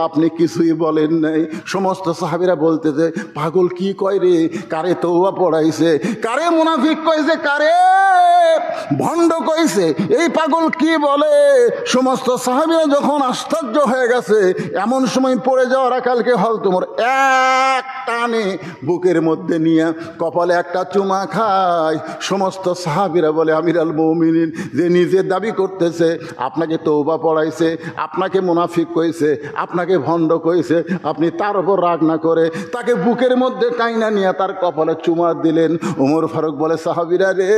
আপনি কিছুই বলেন নাই। সমস্ত সাহাবীরা বলতেছে পাগল কি কয় রে, কারে তওবা পড়াইছে, কারে মুনাফিক কইছে, কারে ভণ্ড কইছে, এই পাগল কি বলে? সমস্ত সাহাবীরা যখন আশ্চর্য হয়ে গেছে, এমন সময় পড়ে যাওয়া রাখালকে হল তোমার এক টানে বুকের মধ্যে নিয়ে কপালে একটা চুমা খায়। সমস্ত সাহাবীরা বলে, আমির আল মুমিনিন যে নিজের দাবি করতেছে আপনাকে তওবা পড়াইছে, আপনাকে মুনাফিক কইছে, আপনাকে ভণ্ড কইছে, আপনি তার উপর রাগ না করে তাকে বুকের মধ্যে টাইনা নিয়ে তার কপালে চুমা দিলেন। ওমর ফারুক বলে, সাহাবীরা রে,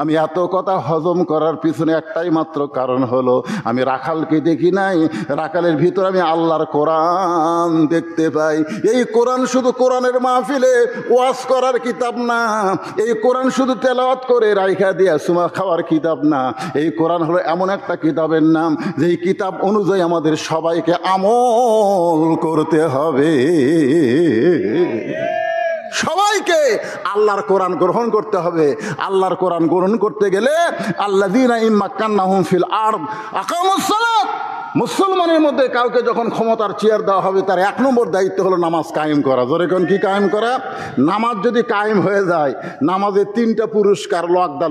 আমি এত কথা হজম করার পিছনে একটাই মাত্র কারণ হলো, আমি রাখালকে দেখি নাই, রাখালের ভিতর আমি আল্লাহর কোরআন দেখতে পাই। এই কোরআন শুধু কোরআনের মাহফিলে ওয়াজ করার কিতাব না, এই কোরআন শুধু তেলাওয়াত করে রাইখা দিয়া সুমা খাওয়ার কিতাব না, এই কোরআন হলো এমন একটা কিতাবের নাম যেই কিতাব অনুযায়ী আমাদের সবাইকে আমল করতে হবে। সবাইকে আল্লাহর কোরআন গ্রহণ করতে হবে। আল্লাহর কোরআন গ্রহণ করতে গেলে আল্লাযীনা ইম্মাক্কান্নাহুম ফিল আরদ আকামুস সালাত, মুসলমানের মধ্যে কাউকে যখন ক্ষমতার চেয়ার দেওয়া হবে তার 1 নম্বর দায়িত্ব হলো নামাজ কায়েম করা। জোরে কোন কি কায়েম করা? নামাজ যদি কায়েম হয়ে যায়, নামাজের 3টা পুরস্কার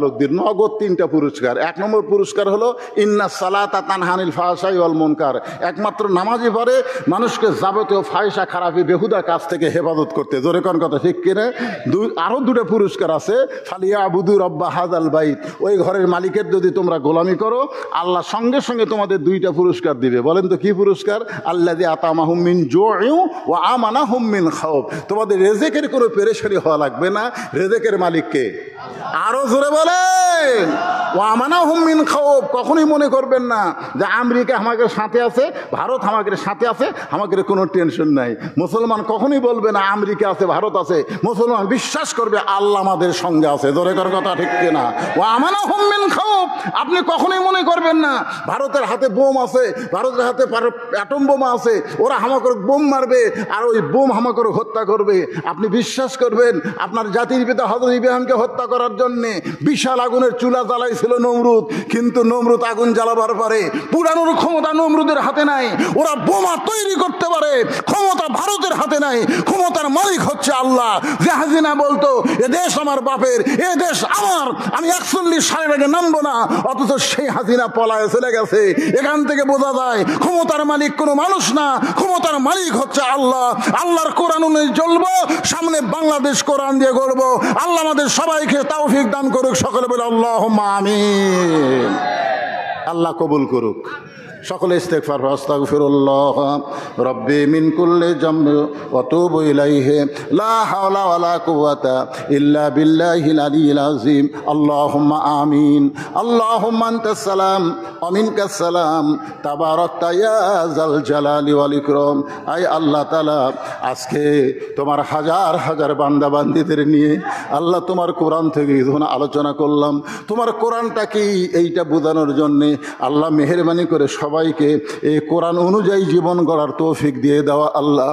লোকদের নগদ 3টা পুরস্কার। 1 নম্বর পুরস্কার হলো ইন্নাস সালাতা তানহা আনিল ফাহশাই ওয়াল মুনকার, একমাত্র নামাজই পারে মানুষকে যাবতীয় ফাহিশা খারাপি বেহুদা কাজ থেকে হেফাজত করতে। জোরে কোন কথা ঠিক কিনা? আরো 2টা পুরস্কার আছে, ফালিয়াবুদু রাব্বা হাযাল বাইত, ওই ঘরের মালিকের যদি তোমরা গোলামি করো আল্লাহ সঙ্গে সঙ্গে তোমাদের 2টা পুরস্কার দিবে। বলেন তো কি পুরস্কার? আল্লাযী আতামাহুম মিন জু'ইন ওয়া আমানাহুম মিন খাউফ, তোমাদের রিজিকের কোনো পেরেশানি হওয়া লাগবে না। রিজিকের মালিক কে? আরো জোরে বলেন, ওয়া আমানাহুম মিন খাউফ। কখনোই মনে করবেন না যে আমেরিকা আমাদের সাথে আছে, ভারত আমাদের সাথে আছে, আমাদের কোনো টেনশন নাই। মুসলমান কখনোই বলবে না আমেরিকা আছে, ভারত আছে। মুসলমান বিশ্বাস করবে আল্লাহ আমাদের সঙ্গে আছে। জোরে কর কথা ঠিক কিনা? ওয়া আমানাহুম মিন খাউফ। আপনি কখনোই মনে করবেন না ভারতের হাতে বোম আছে, ভারতের হাতে অ্যাটম বোমা আছে, ওরা হামাকর বোম মারবে আর ওই বোম হামাকর হত্যা করবে। আপনি বিশ্বাস করবেন আপনার জাতির পিতা হযরত ইব্রাহিমকে হত্যা করার জন্যে বিশাল আগুনের চুলা জ্বালাইছিল নমরুদ, কিন্তু নমরুদ আগুন জ্বালাবার পারে, পুরানোর ক্ষমতা নমরুদের হাতে নাই। ওরা বোমা তৈরি করতে পারে, ক্ষমতা ভারতের হাতে নাই। ক্ষমতার মালিক হচ্ছে আল্লাহ। যে হাসিনা বলতো এ দেশ আমার বাপের, এ দেশ আমার, আমি 41 সালের আগে নামবো না, অথচ সেই হাসিনা পলায়ে চলে গেছে। এখান থেকে বোঝা যায় ক্ষমতার মালিক কোনো মানুষ না, ক্ষমতার মালিক হচ্ছে আল্লাহ। আল্লাহর কোরআন অনুযায়ী চলবো, সামনে বাংলাদেশ কোরআন দিয়ে গড়বো। আল্লাহ আমাদের সবাইকে তাওফিক দান করুক। সকলে বলে আল্লাহুম্মা আমিন। আল্লাহ কবুল করুক। সকলে ইস্তেগফার, আস্তাগফিরুল্লাহ রাব্বি মিন কুল্লি যামবি ওয়া তুবু ইলাইহি লা হাওলা ওয়ালা কুওয়াতা ইল্লা বিল্লাহিল আলিয়্যিল আযীম। আল্লাহুম্মা আমিন। আল্লাহুম্মা আনতাস সালাম ওয়া মিনকাস সালাম তাবারাকতা ইয়া যাল জালালি ওয়াল ইকরাম। আয় আল্লাহ তাআলা, আজকে তোমার হাজার হাজার বান্দা বান্দীদের নিয়ে আল্লাহ তোমার কোরআন থেকে যখন আলোচনা করলাম, তোমার কোরআনটা কি এইটা বোঝানোর জন্যে আল্লাহ মেহেরবানি করে সবাইকে এই কোরআন অনুযায়ী জীবন গড়ার তৌফিক দিয়ে দেওয়া। আল্লাহ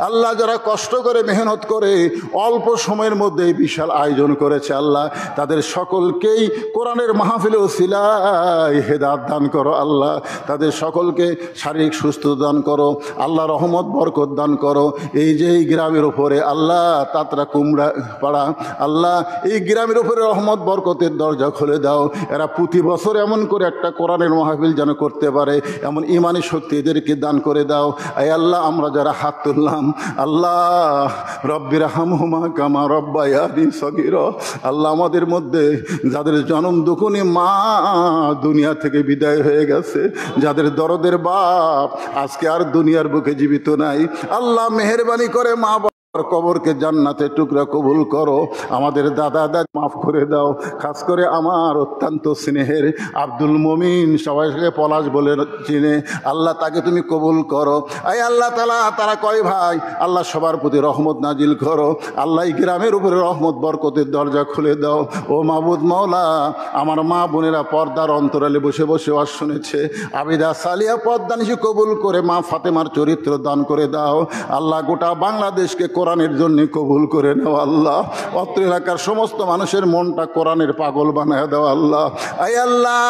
আল্লাহ যারা কষ্ট করে মেহনত করে অল্প সময়ের মধ্যে বিশাল আয়োজন করেছে, আল্লাহ তাদের সকলকেই কোরআনের মাহফিলে ওসিলায় হেদায়েত দান করো। আল্লাহ তাদের সকলকে শারীরিক সুস্থতা দান করো। আল্লাহ রহমত বরকত দান করো। এই যে এই গ্রামের ওপরে আল্লাহ তাতরা কুমড়া পাড়া, আল্লাহ এই গ্রামের ওপরে রহমত বরকতের দরজা খুলে দাও। এরা প্রতি বছর এমন করে একটা কোরআনের মাহফিল যেন করতে পারে, এমন ইমানি শক্তি এদেরকে দান করে দাও। আয় আল্লাহ, আমরা যারা হাত তুললাম, আল্লাহ রব্বির হামহুমা কামা রব্বায়ানি সগীরা, আল্লাহ আমাদের মধ্যে যাদের জনম দুকুনি মা দুনিয়া থেকে বিদায় হয়ে গেছে, যাদের দরদের বাপ আজকে আর দুনিয়ার বুকে জীবিত নাই, আল্লাহ মেহেরবানি করে মা কবরকে জান্নাতের টুকরা কবুল করো। আমাদের দাদা দাদি মাফ করে দাও। খাস করে আমার অত্যন্ত স্নেহের আব্দুল মমিন, সবাইকে পলাশ বলে চিনে, আল্লাহ তাকে তুমি কবুল করো। আয় আল্লাহ তাআলা, তারা কয় ভাই, আল্লাহ সবার প্রতি রহমত নাজিল করো। আল্লাহ এই গ্রামের উপরে রহমত বরকতের দরজা খুলে দাও। ও মাবুদ মাওলা, আমার মা বোনেরা পর্দার অন্তরালে বসে বসে ওয়াজ শুনেছে, আবিদা সালিয়া পর্দা নিশি কবুল করে মা ফাতেমার চরিত্র দান করে দাও। আল্লাহ গোটা বাংলাদেশকে কোরআনের জন্য কবুল করে নাও। আল্লাহ অত্র এলাকার সমস্ত মানুষের মনটা কোরআনের পাগল বানায় দাও। আল্লাহ আয় আল্লাহ,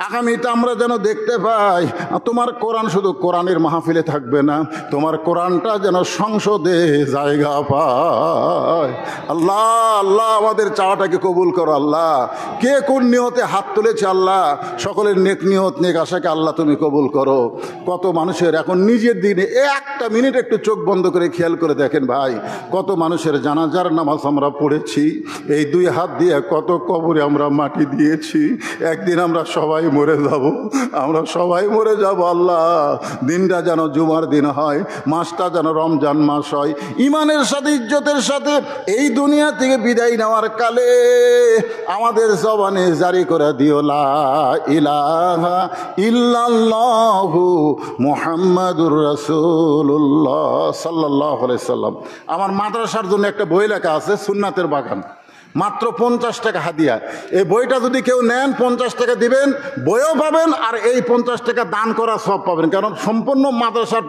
আগামীটা আমরা যেন দেখতে পাই তোমার কোরআন শুধু কোরআনের মাহফিলে থাকবে না, তোমার কোরআনটা যেন সংসদে জায়গা পায়। হয়? আল্লাহ আল্লাহ আমাদের চাওয়াটাকে কবুল করো আল্লাহ। কে কোন নিয়তে হাত তুলেছে আল্লাহ, সকলের নেক নিয়ত নেক আশাকে আল্লাহ তুমি কবুল করো। কত মানুষের এখন নিজের দিনে একটা মিনিট একটু চোখ বন্ধ করে খেয়াল করে দেখেন ভাই, কত মানুষের জানাজার নামাজ আমরা পড়েছি, এই দুই হাত দিয়ে কত কবরে আমরা মাটি দিয়েছি। একদিন আমরা সবাই মরে যাব, আমরা সবাই মরে যাব আল্লাহ। দিনটা যেন জুমার দিন হয়, মাসটা যেন রমজান মাস হয়, ইমানের সাথে ইজ্জতের সাথে এই দুনিয়া থেকে বিদায় নেওয়ার কালে আমাদের জবানে জারি করে দিও লা ইলাহা ইল্লাল্লাহু মুহাম্মাদুর রাসূলুল্লাহ সাল্লাল্লাহু আলাইহি সাল্লাম। আমার মাদ্রাসার জন্য একটা বই লেখা আছে, সুন্নাতের বাগান, মাত্র 50 টাকা হাদিয়া। এই বইটা যদি কেউ নেন 50 টাকা দিবেন, বইও পাবেন আর এই 50 টাকা দান করা সব পাবেন, কারণ সম্পূর্ণ মাদ্রাসার